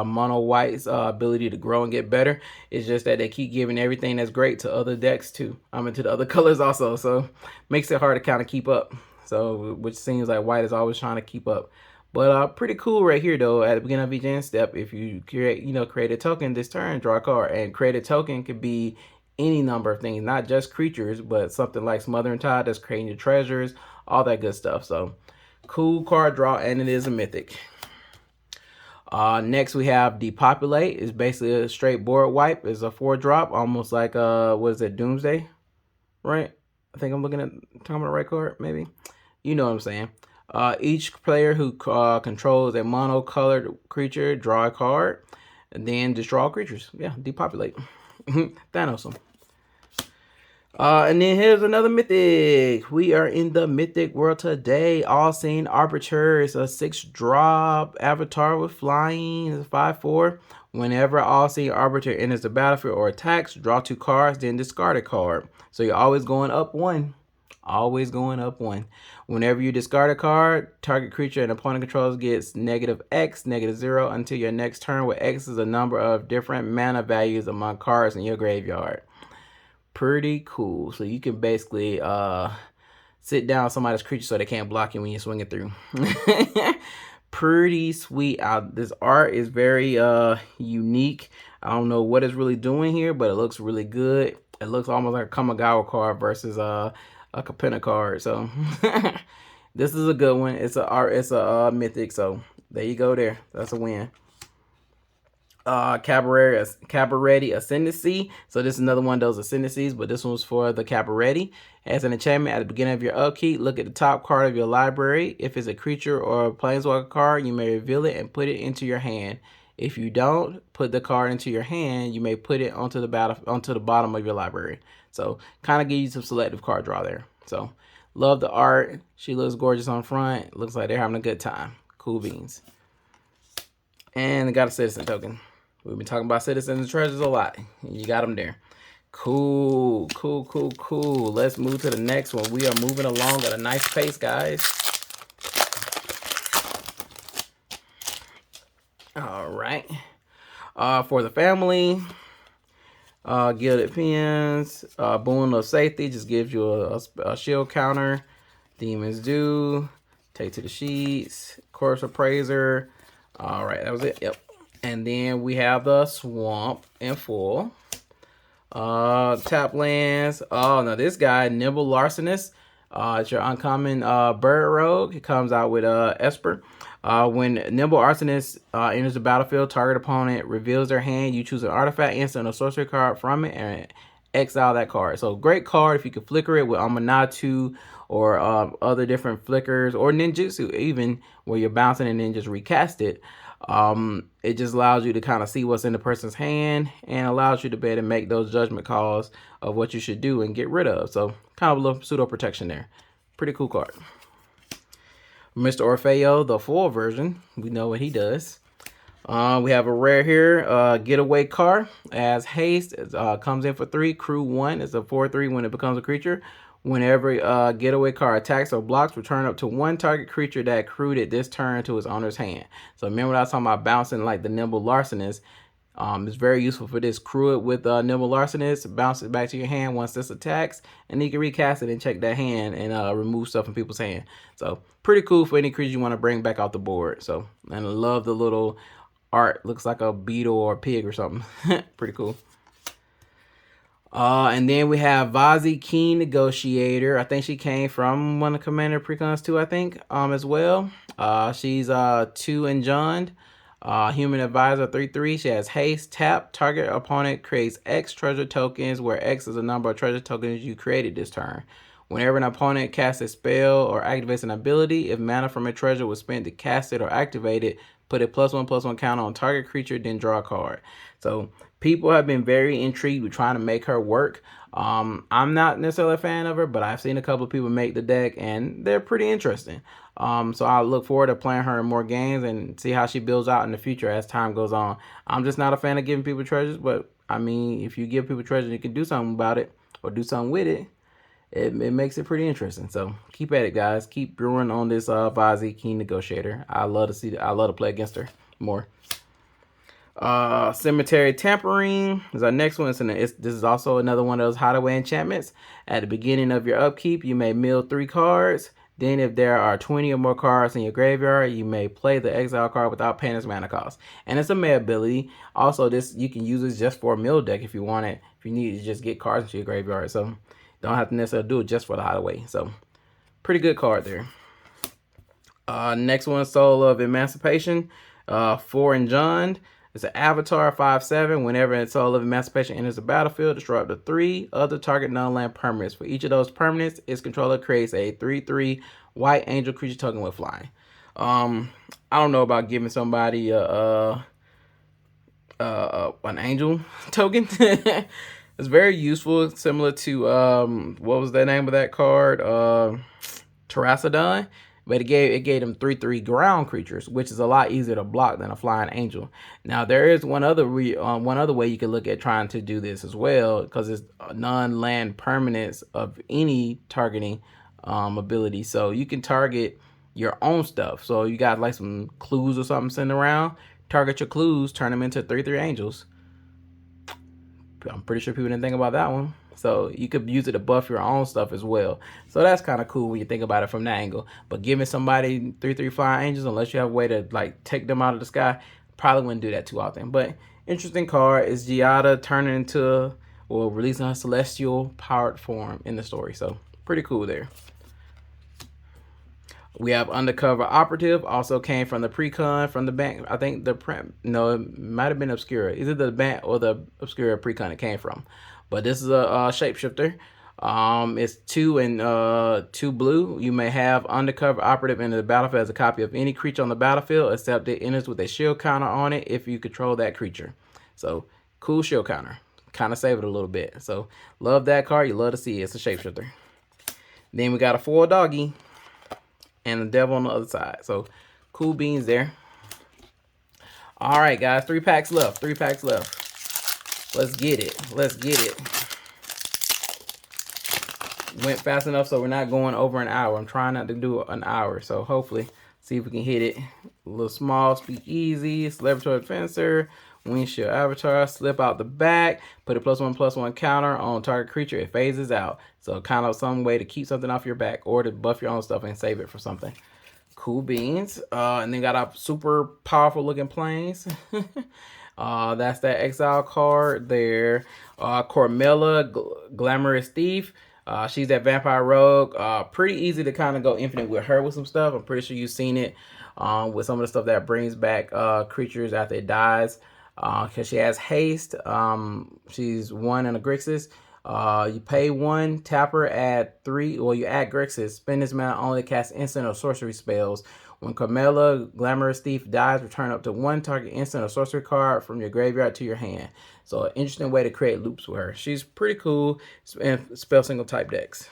Mono White's ability to grow and get better. It's just that they keep giving everything that's great to other decks too. To the other colors also. So makes it hard to kind of keep up. So which seems like White is always trying to keep up. But pretty cool right here though. At the beginning of each end step, if you create a token this turn, draw a card. And create a token could be any number of things, not just creatures, but something like Smothering Tide that's creating your treasures, all that good stuff. So cool card draw, and it is a Mythic. Next we have Depopulate. It's basically a straight board wipe. It's a 4-drop, almost like what is it, Doomsday, right? I think I'm talking about the right card, maybe. You know what I'm saying. Each player who controls a mono-colored creature, draw a card, and then destroy all creatures. Yeah, Depopulate. Thanos them. And then here's another Mythic. We are in the Mythic world today. All-Seeing Arbiter is a 6-drop avatar with flying. It's a 5/4. Whenever All-Seeing Arbiter enters the battlefield or attacks, draw 2 cards, then discard a card. So you're always going up 1. Always going up 1. Whenever you discard a card, target creature and opponent controls gets -X, -0 until your next turn, where X is a number of different mana values among cards in your graveyard. Pretty cool. So you can basically sit down somebody's creature so they can't block you when you swing it through. Pretty sweet. This art is very unique. I don't know what it's really doing here, but it looks really good. It looks almost like a Kamigawa card versus a Capenna card. So this is a good one. It's a Mythic. So there you go there. That's a win. Cabaret Ascendancy. So this is another one of those ascendancies, but this one's for the Cabaret. As an enchantment, at the beginning of your upkeep, look at the top card of your library. If it's a creature or a planeswalker card, you may reveal it and put it into your hand. If you don't put the card into your hand, you may put it onto the bottom of your library. So kind of give you some selective card draw there. So love the art. She looks gorgeous on front. Looks like they're having a good time. Cool beans. And they got a citizen token. We've been talking about citizens and treasures a lot. You got them there. Cool, cool, cool, cool. Let's move to the next one. We are moving along at a nice pace, guys. All right. For the family, Gilded Pins, Boon of Safety just gives you a shield counter. Demon's Due, Take to the Sheets, Corpse Appraiser. All right, that was it. Yep. And then we have the Swamp in full. Tap lands. Oh, now this guy, Nimble Larcenist. It's your uncommon bird rogue. It comes out with Esper. When Nimble Arsonist enters the battlefield, target opponent reveals their hand. You choose an artifact, instant, or sorcery card from it and exile that card. So great card if you can flicker it with Amanatu or other different flickers or ninjutsu, even where you're bouncing and then just recast it. It just allows you to kind of see what's in the person's hand and allows you to be able to make those judgment calls of what you should do and get rid of. So kind of a little pseudo protection there. Pretty cool card. Mr. Orfeo, the full version, we know what he does. We have a rare here, Getaway Car. As haste, comes in for 3, crew 1. It's a 4/3 when it becomes a creature. Whenever Getaway Car attacks or blocks, return up to 1 target creature that crewed it this turn to its owner's hand. So remember what I was talking about bouncing like the Nimble Larcenist. It's very useful for this. Crew it with Nimble Larcenist, bounce it back to your hand once this attacks, and then you can recast it and check that hand and remove stuff from people's hand. So pretty cool for any creature you want to bring back off the board. So, and I love the little art. Looks like a beetle or a pig or something. Pretty cool. And then we have Vasey, Keen Negotiator. I think she came from one of Commander Precons 2, I think, as well. She's 2 enjoined. Human Advisor 3/3. She has haste. Tap. Target opponent creates X treasure tokens, where X is the number of treasure tokens you created this turn. Whenever an opponent casts a spell or activates an ability, if mana from a treasure was spent to cast it or activate it, put a +1/+1 counter on target creature, then draw a card. So people have been very intrigued with trying to make her work. I'm not necessarily a fan of her, but I've seen a couple of people make the deck, and they're pretty interesting. So I look forward to playing her in more games and see how she builds out in the future as time goes on. I'm just not a fan of giving people treasures, but I mean, if you give people treasures, you can do something about it or do something with it. It makes it pretty interesting. So keep at it, guys. Keep brewing on this Vasey, Keen Negotiator. I love to play against her more. Cemetery Tampering is our next one. This is also another one of those hideaway enchantments. At the beginning of your upkeep, you may mill 3 cards. Then if there are 20 or more cards in your graveyard, you may play the exile card without paying its mana cost. And it's a May ability. Also, this you can use this just for a mill deck if you want it. If you need to just get cards into your graveyard. So don't have to necessarily do it just for the hideaway. So pretty good card there. Next one, Soul of Emancipation. 4 enjoined. It's an Avatar 5/7. Whenever a Soul of Emancipation enters the battlefield, destroy up to 3 other target non-land permanents. For each of those permanents, its controller creates a 3/3 white angel creature token with flying. I don't know about giving somebody an angel token. It's very useful, similar to what was the name of that card? Terrasadon. But it gave them 3/3 ground creatures, which is a lot easier to block than a flying angel. Now there is one other way you can look at trying to do this as well, because it's non-land permanents of any targeting ability. So you can target your own stuff. So you got like some clues or something sitting around. Target your clues, turn them into 3/3 angels. I'm pretty sure people didn't think about that one. So you could use it to buff your own stuff as well. So that's kind of cool when you think about it from that angle. But giving somebody 3/3 flying angels, unless you have a way to like take them out of the sky, probably wouldn't do that too often. But interesting card is Giada turning into or releasing her celestial powered form in the story. So pretty cool there. We have Undercover Operative, also came from the Precon, from the bank. I think no, it might have been Obscura. Either the bank or the Obscura Precon it came from. But this is a shapeshifter. It's 2 and 2 blue. You may have Undercover Operative enter the battlefield as a copy of any creature on the battlefield, except it enters with a shield counter on it if you control that creature. So, cool shield counter. Kind of save it a little bit. So, love that card. You love to see it. It's a shapeshifter. Then we got a 4 doggy and the devil on the other side. So, cool beans there. All right, guys. 3 packs left. 3 packs left. Let's get it. Let's get it. Went fast enough so we're not going over an hour. I'm trying not to do an hour. So, hopefully, see if we can hit it. A little small, speak easy, celebratory fencer, windshield avatar, slip out the back, put a +1/+1 counter on target creature. It phases out. So kind of some way to keep something off your back or to buff your own stuff and save it for something. Cool beans. And then got our super powerful looking planes. That's that exile card there. Cormella, Glamorous Thief. She's that vampire rogue. Pretty easy to kind of go infinite with her with some stuff. I'm pretty sure you've seen it with some of the stuff that brings back creatures after it dies. Because she has haste. She's 1 and a Grixis. You pay 1, tap her, add 3, or you add Grixis. Spend this mana only to cast instant or sorcery spells. When Carmella, Glamorous Thief dies, return up to 1 target instant or sorcery card from your graveyard to your hand. So an interesting way to create loops with her. She's pretty cool in spell single type decks.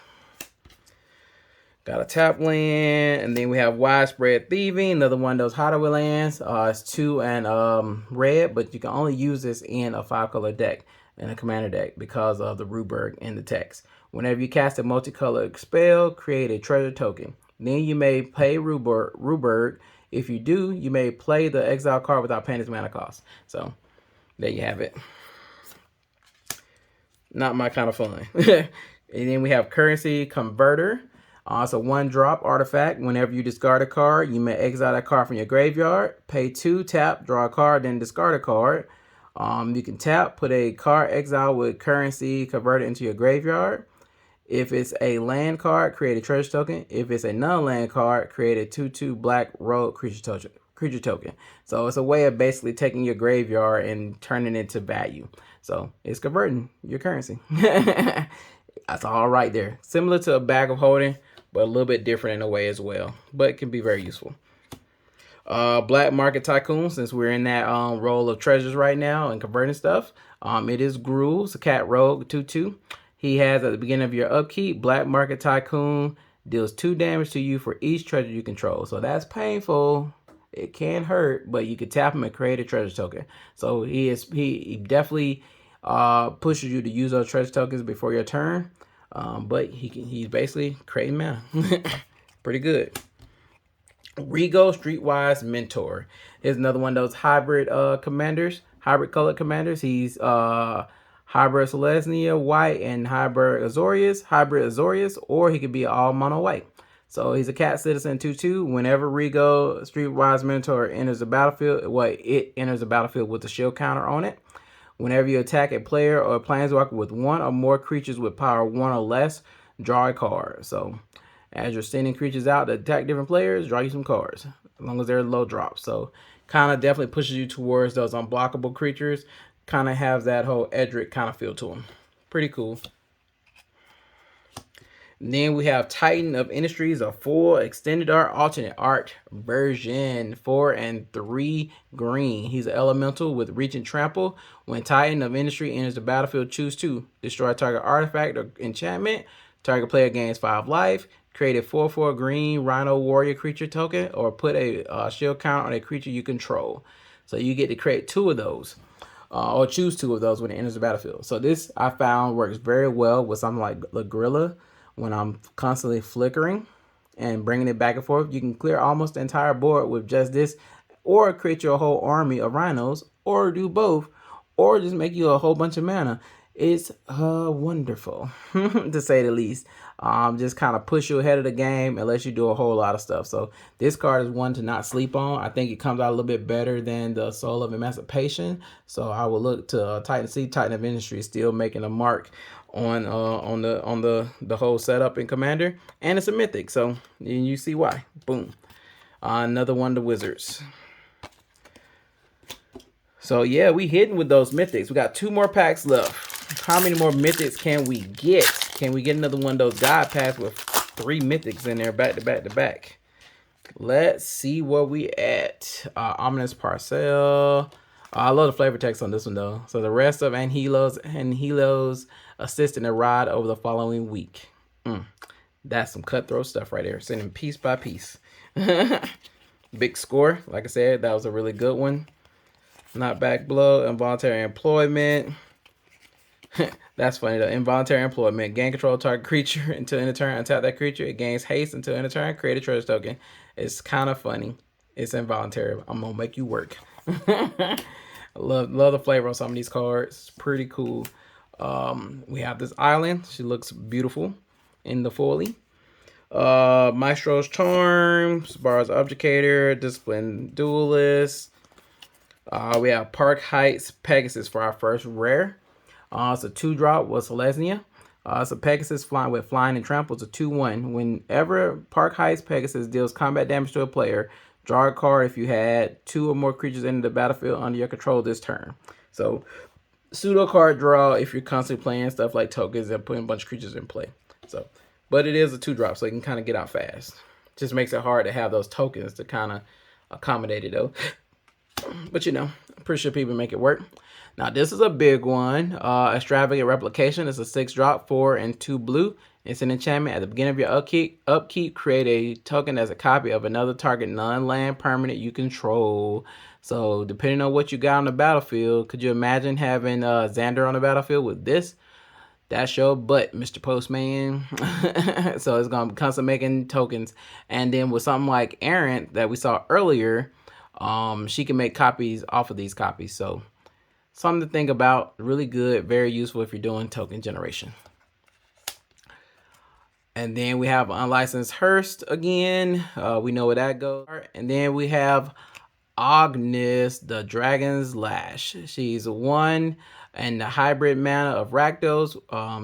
Got a tap land, and then we have Widespread Thieving, another one of those hideaway lands. It's 2 and red, but you can only use this in a 5-color deck, in a commander deck, because of the Ruberg in the text. Whenever you cast a multicolored spell, create a treasure token. Then you may pay Ruberg. If you do, you may play the exile card without paying its mana cost. So, there you have it. Not my kind of fun. And then we have Currency Converter. It's a 1-drop artifact. Whenever you discard a card, you may exile that card from your graveyard. Pay 2, tap, draw a card, then discard a card. You can tap, put a card exile with currency converted into your graveyard. If it's a land card, create a treasure token. If it's a non-land card, create a 2/2 black rogue creature token. So it's a way of basically taking your graveyard and turning it into value. So it's converting your currency. That's all right there. Similar to a Bag of Holding, but a little bit different in a way as well. But it can be very useful. Black Market Tycoon, since we're in that role of treasures right now and converting stuff. It is Gruul. It's a cat rogue, 2/2. He has, at the beginning of your upkeep, Black Market Tycoon deals 2 damage to you for each treasure you control. So that's painful. It can hurt, but you can tap him and create a treasure token. So he definitely pushes you to use those treasure tokens before your turn. But he's basically creating mana. Pretty good. Rigo Streetwise Mentor is another one of those hybrid commanders, hybrid colored commanders. He's hybrid Selesnya white and hybrid Azorius, or he could be all mono white. So he's a cat citizen 2/2. Whenever Rigo Streetwise Mentor enters the battlefield, it enters the battlefield with a shield counter on it. Whenever you attack a player or a planeswalker with 1 or more creatures with power 1 or less, draw a card. So as you're sending creatures out to attack different players, draw you some cards, as long as they're low drops. So kind of definitely pushes you towards those unblockable creatures. Kind of has that whole Edric kind of feel to them. Pretty cool. And then we have Titan of Industries, a full extended art, alternate art version, 4 and 3 green. He's an elemental with reach and trample. When Titan of Industry enters the battlefield, choose 2. Destroy target artifact or enchantment. Target player gains 5 life. Create a 4/4 green Rhino Warrior creature token, or put a shield counter on a creature you control. So you get to create 2 of those. Or choose 2 of those when it enters the battlefield. So this, I found, works very well with something like the Gorilla. When I'm constantly flickering and bringing it back and forth, you can clear almost the entire board with just this, or create your whole army of rhinos, or do both, or just make you a whole bunch of mana. It's wonderful to say the least. Just kind of push you ahead of the game and lets you do a whole lot of stuff. So this card is one to not sleep on. I think it comes out a little bit better than the Soul of Emancipation. So I will look to Titan C, Titan of Industry, still making a mark on the whole setup in Commander, and it's a mythic. So you see why. Boom, another one to Wizards. So yeah, we hitting with those mythics. We got 2 more packs left. How many more mythics can we get? Can we get another one of those god packs with 3 mythics in there back to back to back? Let's see where we at. Ominous Parcel. I love the flavor text on this one though. So the rest of Anhelo's assist in a ride over the following week. That's some cutthroat stuff right there. Sending piece by piece. Big score. Like I said, that was a really good one. Not back blow. Involuntary employment. That's funny though. Involuntary employment. Gain control of target creature until end of turn. Untap that creature. It gains haste until end of turn. Create a treasure token. It's kind of funny. It's involuntary. I'm gonna make you work. I love the flavor on some of these cards. It's pretty cool. We have this island. She looks beautiful in the foley. Maestro's Charm. Sbar's Objectator. Discipline Duelist. We have Park Heights Pegasus for our first rare. It's a 2-drop with Selesnya. So Pegasus flying and trample. It's a 2/1. Whenever Park Heights Pegasus deals combat damage to a player, draw a card if you had 2 or more creatures in the battlefield under your control this turn. So pseudo card draw if you're constantly playing stuff like tokens and putting a bunch of creatures in play. So, but it is a 2-drop, so you can kind of get out fast. Just makes it hard to have those tokens to kind of accommodate it though. But you know, I'm pretty sure people make it work. Now this is a big one. Extravagant Replication. It's a 6-drop, 4 and 2 blue. It's an enchantment. At the beginning of your upkeep, create a token as a copy of another target non-land permanent you control. So depending on what you got on the battlefield, could you imagine having Xander on the battlefield with this? That's your butt, Mr. Postman. So it's gonna be constantly making tokens. And then with something like Errant that we saw earlier, she can make copies off of these copies. So something to think about. Really good, very useful if you're doing token generation. And then we have Unlicensed Hearst again. We know where that goes. And then we have Agnes, the Dragon's Lash. She's 1 and the hybrid mana of Rakdos.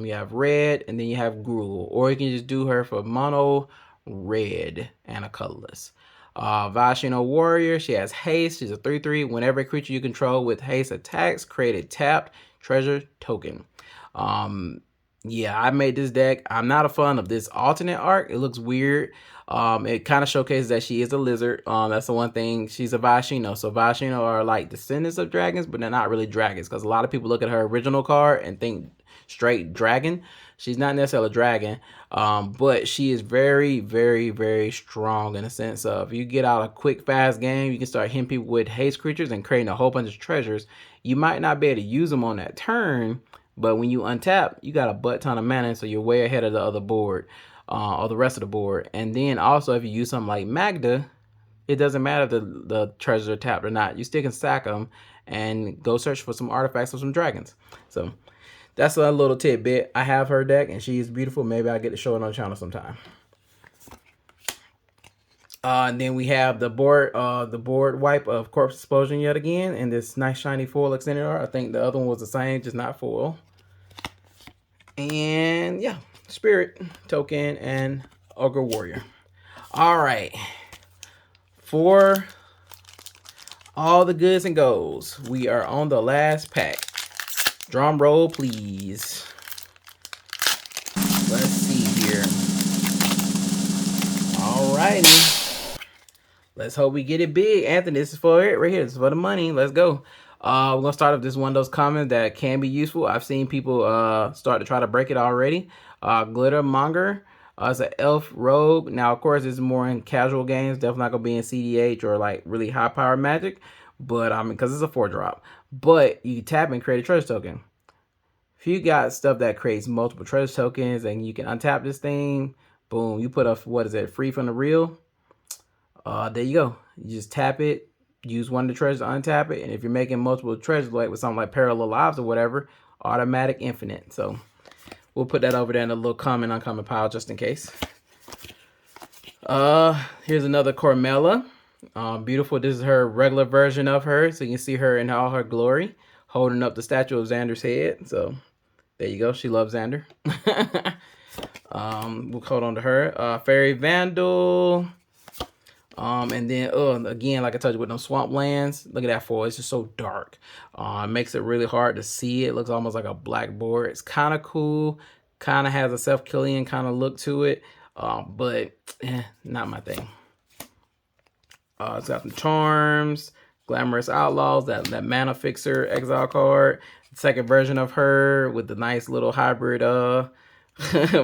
You have red, and then you have Gruul. Or you can just do her for mono red and a colorless. Vashino Warrior. She has haste. She's a 3/3. Whenever a creature you control with haste attacks, create a tapped treasure token. Yeah, I made this deck. I'm not a fan of this alternate art. It looks weird. It kind of showcases that she is a lizard. That's the one thing. She's a Vashino. So Vashino are like descendants of dragons, but they're not really dragons, because a lot of people look at her original card and think straight dragon. She's not necessarily a dragon, but she is very, very, very strong in the sense of you get out a quick, fast game, you can start hitting people with haste creatures and creating a whole bunch of treasures. You might not be able to use them on that turn, but when you untap, you got a butt ton of mana, so you're way ahead of the other board, or the rest of the board. And then also, if you use something like Magda, it doesn't matter if the treasures are tapped or not. You still can stack them and go search for some artifacts or some dragons. So that's a little tidbit. I have her deck, and she's beautiful. Maybe I'll get to show it on the channel sometime. And then we have the board wipe of Corpse Explosion yet again, and this nice shiny foil extended art. I think the other one was the same, just not foil. And yeah, Spirit token and Ogre Warrior. All right, for all the goods and goes, we are on the last pack. Drum roll, please. Let's see here. All righty. Let's hope we get it big. Anthony, this is for it right here. This is for the money. Let's go. We're going to start with this one of those comments that can be useful. I've seen people start to try to break it already. Glitter Monger. It's an elf rogue. Now, of course, this is more in casual games. Definitely not going to be in CDH or like really high power magic. But I mean, because it's a 4-drop. But you tap and create a treasure token. If you got stuff that creates multiple treasure tokens and you can untap this thing, boom, you put a, what is it, free from the real. There you go. You just tap it, use one of the treasures to untap it. And if you're making multiple treasures, like with something like Parallel Lives or whatever, automatic infinite. So we'll put that over there in a little common, uncommon pile just in case. Here's another Cormella. Beautiful. This is her regular version of her. So you can see her in all her glory, holding up the statue of Xander's head. So there you go. She loves Xander. We'll hold on to her. Fairy Vandal. And then, again, like I told you, with those swamplands, look at that foil. It's just so dark. It makes it really hard to see. It looks almost like a black board. It's kind of cool. Kind of has a self-killing kind of look to it. But not my thing. It's got some charms, Glamorous Outlaws, that Mana Fixer exile card. Second version of her with the nice little hybrid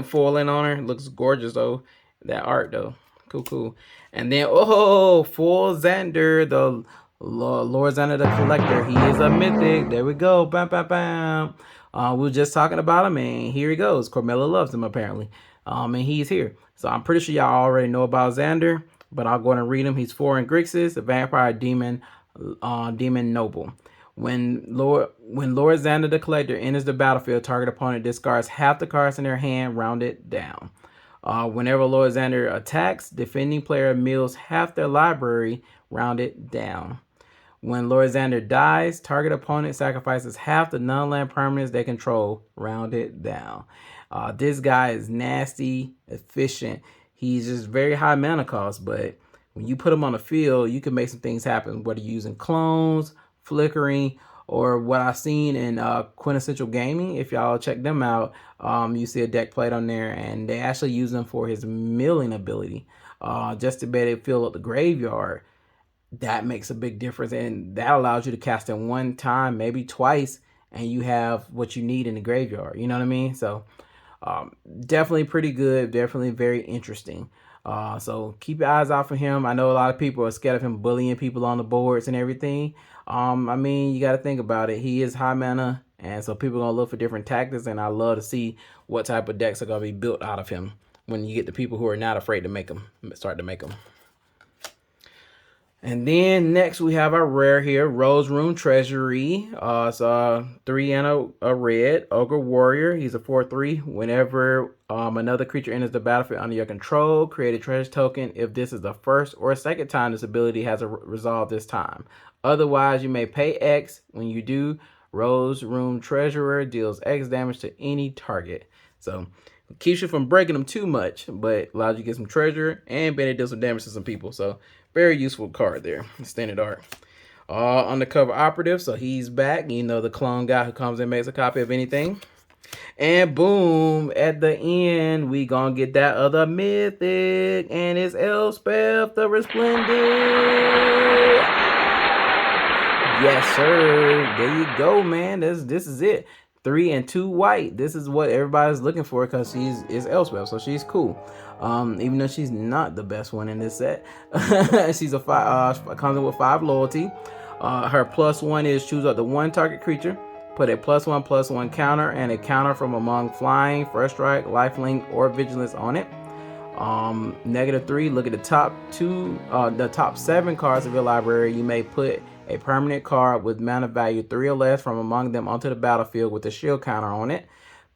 foiling on her. Looks gorgeous though. That art though. Cool. And then full Xander, the Lord Xander the Collector. He is a mythic. There we go. Bam. We were just talking about him, and here he goes. Cormella loves him apparently. And he's here. So I'm pretty sure y'all already know about Xander, but I'll go ahead and read him. He's 4 in Grixis, a vampire, demon noble. When Lord Xander the Collector enters the battlefield, target opponent discards half the cards in their hand, rounded down. Whenever Lord Xander attacks, defending player mills half their library, rounded down. When Lord Xander dies, target opponent sacrifices half the non-land permanents they control, rounded down. This guy is nasty, efficient. He's just very high mana cost, but when you put him on the field, you can make some things happen, whether you're using clones, flickering, or what I've seen in Quintessential Gaming. If y'all check them out, you see a deck played on there, and they actually use them for his milling ability, just to be able to fill up the graveyard. That makes a big difference, and that allows you to cast it one time, maybe twice, and you have what you need in the graveyard. You know what I mean? So definitely pretty good, definitely very interesting. So keep your eyes out for him. I know a lot of people are scared of him bullying people on the boards and everything. I mean, you got to think about it. He is high mana, and so people are going to look for different tactics, and I love to see what type of decks are going to be built out of him when you get the people who are not afraid to make them, start to make them. And then next we have our rare here, Rose Room Treasury. It's 3 and a red, Ogre Warrior. He's a 4/3. Whenever another creature enters the battlefield under your control, create a treasure token if this is the first or second time this ability has a resolve this time. Otherwise, you may pay X. When you do, Rose Room Treasurer deals X damage to any target. So it keeps you from breaking them too much, but allows you to get some treasure and better deal some damage to some people. So very useful card there. Standard art. Undercover Operative. So he's back. You know, the clone guy who comes and makes a copy of anything. And boom, at the end, we gonna get that other mythic. And it's Elspeth the Resplendent. Yes, sir. There you go, man. This is it. 3 and 2 white. This is what everybody's looking for because is Elspeth, so she's cool. Even though she's not the best one in this set. She's a 5. Comes in with 5 loyalty. Her +1 is choose up to 1 target creature, put a +1/+1 counter and a counter from among flying, first strike, lifelink, or vigilance on it. -3. Look at the top 7 cards of your library. You may put a permanent card with mana value 3 or less from among them onto the battlefield with a shield counter on it.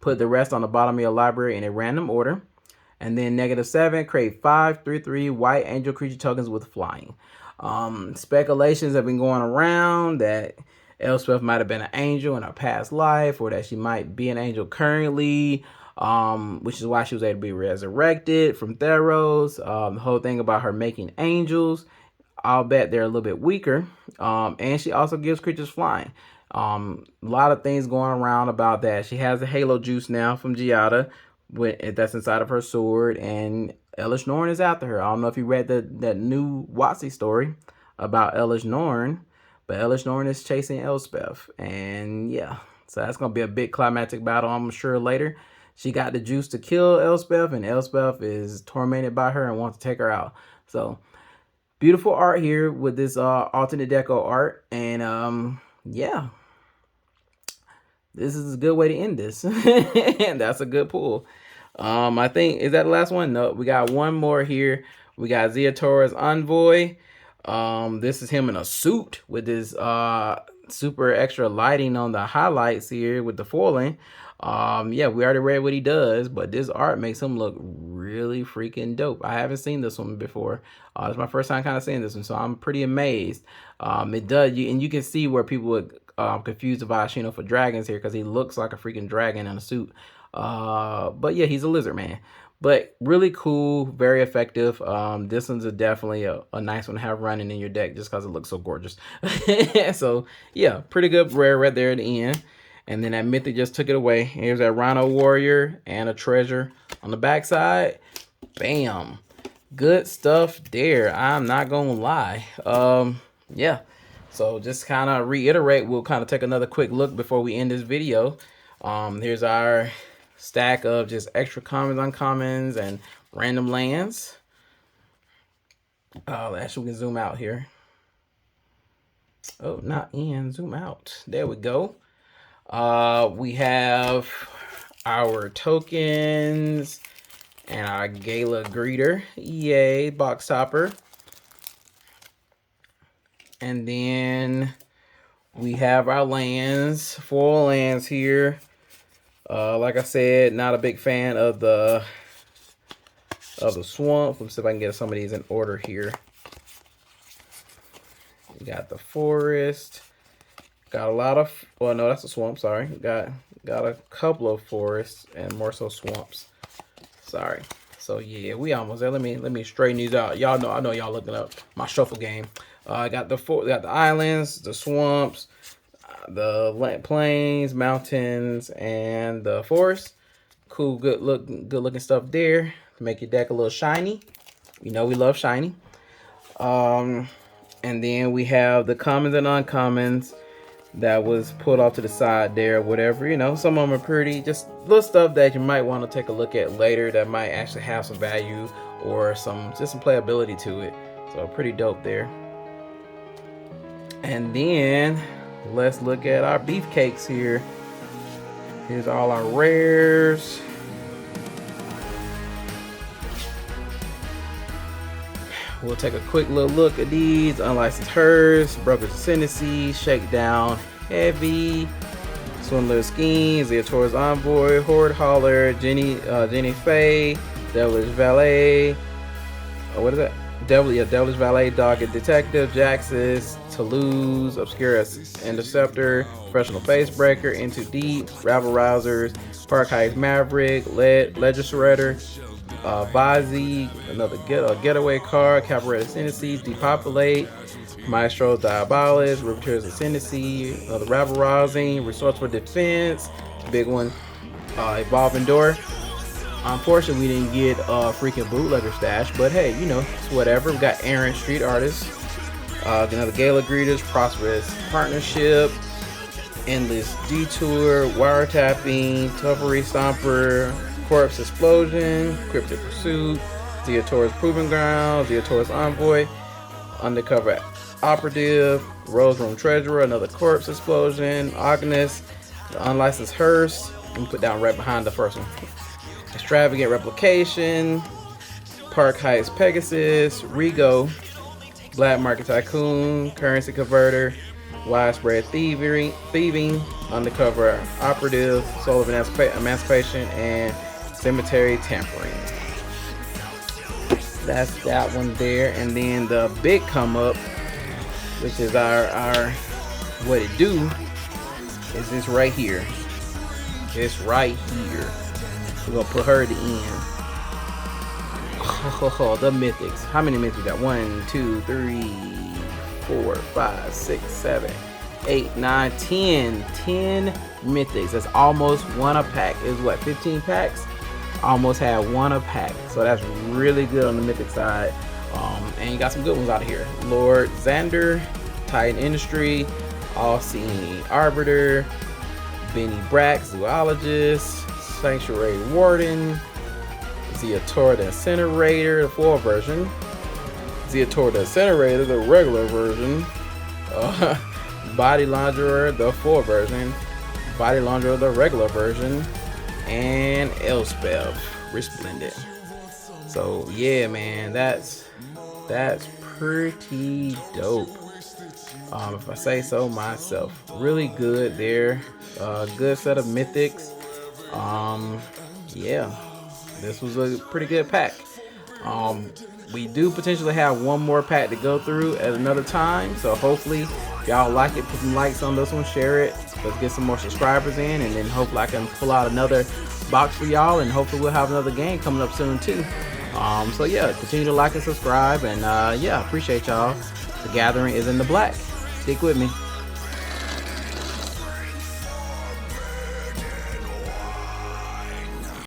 Put the rest on the bottom of your library in a random order. And then -7, create 5 3/3 white angel creature tokens with flying. Speculations have been going around that Elspeth might have been an angel in her past life, or that she might be an angel currently, which is why she was able to be resurrected from Theros. The whole thing about her making angels, I'll bet they're a little bit weaker. And she also gives creatures flying. A lot of things going around about that. She has the Halo juice now from Giada, that's inside of her sword, and Elish Norn is after her. I don't know if you read that new WotC story about Elish Norn, but Elish Norn is chasing Elspeth. And yeah, so that's going to be a big climactic battle, I'm sure, later. She got the juice to kill Elspeth, and Elspeth is tormented by her and wants to take her out. So beautiful art here with this alternate deco art. And yeah, this is a good way to end this. And that's a good pull. I think, is that the last one? No, we got one more here. We got Ziatora's Envoy. This is him in a suit with his super extra lighting on the highlights here with the foiling. Yeah, we already read what he does, but this art makes him look really freaking dope. I haven't seen this one before. It's my first time kind of seeing this one, so I'm pretty amazed. It does, and you can see where people would confuse the Vashino for dragons here, because he looks like a freaking dragon in a suit. But yeah, he's a lizard man. But really cool, very effective. This one's definitely a nice one to have running in your deck just because it looks so gorgeous. So yeah, pretty good rare right there at the end. And then that Mythic just took it away. Here's that Rhino Warrior and a treasure on the backside. Bam. Good stuff there. I'm not gonna lie. Yeah. So just kind of reiterate, we'll kind of take another quick look before we end this video. Here's our stack of just extra commons, uncommons, and random lands. Actually, we can zoom out here. Oh, not in, zoom out. There we go. We have our tokens and our Gala Greeter. Yay, box topper. And then we have our lands, 4 lands here. Like I said, not a big fan of the swamp. Let's see if I can get some of these in order here. We got the forest. Got a lot of, well, no, that's a swamp. Sorry, got a couple of forests and more so swamps. Sorry. So yeah, we almost there. Let me straighten these out. Y'all know, I know y'all looking up my shuffle game. Got the islands, the swamps, the plains, mountains, and the forest. Cool, good looking stuff there to make your deck a little shiny. You know we love shiny. And then we have the commons and uncommons that was put off to the side there, whatever. You know, some of them are pretty, just little stuff that you might want to take a look at later that might actually have some value or just some playability to it. So pretty dope there. And then let's look at our beefcakes here. Here's all our rares. We'll take a quick little look at these. Unlicensed Herds, Broker's Ascendancy, Shakedown Heavy, Swindler Schemes, Zeotor's Envoy, Horde Hauler, Jenny Faye, Devilish Valet, what is that? Devilish Valet, Dogged Detective, Jaxus, Toulouse, Obscure Interceptor, Professional Facebreaker, Into Deep, Rabble Rousers, Park Heights Maverick, Legislator, Vasey, another getaway card, Cabaret Ascendancy, Depopulate, Maestro's Diabolist, Repair's Ascendancy, another Rabble Rousing, Resourceful Defense, big one, Evolving Door. Unfortunately, we didn't get a freaking bootlegger stash, but hey, you know, it's whatever. We got Errant Street Artists, another Gala Greeters, Prosperous Partnership, Endless Detour, Wiretapping, Tuffery Stomper, Corpse Explosion, Cryptic Pursuit, Zeotor's Proving Ground, Zeotor's Envoy, Undercover Operative, Rose Room Treasurer, another Corpse Explosion, Agnes, the Unlicensed Hearse, and put down right behind the first one. Extravagant Replication, Park Heights Pegasus, Rego, Black Market Tycoon, Currency Converter, Widespread Thieving, Undercover Operative, Soul of Emancipation, and Cemetery Tampering. That's that one there. And then the big come up, which is our what it do, is this right here. This right here. We're gonna put her at the end. Oh, the Mythics. How many Mythics we got? 1, 2, 3, 4, 5, 6, 7, 8, 9, 10. 10 Mythics. That's almost one a pack. Is what, 15 packs? Almost had one a pack. So that's really good on the Mythic side. And you got some good ones out of here. Lord Xander, Titan Industry, All-Seeing Arbiter, Benny Bragg, Zoologist, Sanctuary Warden, Zeotor the Incinerator, the full version, Zeotor the Incinerator, the regular version, Body Launderer, the full version, Body Launderer, the regular version, and Elspeth Resplendent. So yeah, man, that's pretty dope. If I say so myself. Really good there. Good set of mythics. Yeah, this was a pretty good pack. We do potentially have one more pack to go through at another time, so hopefully y'all like it. Put some likes on this one, share it. Let's get some more subscribers in, and then hopefully I can pull out another box for y'all, and hopefully we'll have another game coming up soon too. So yeah, continue to like and subscribe, and yeah, appreciate y'all. The gathering is in the black. Stick with me.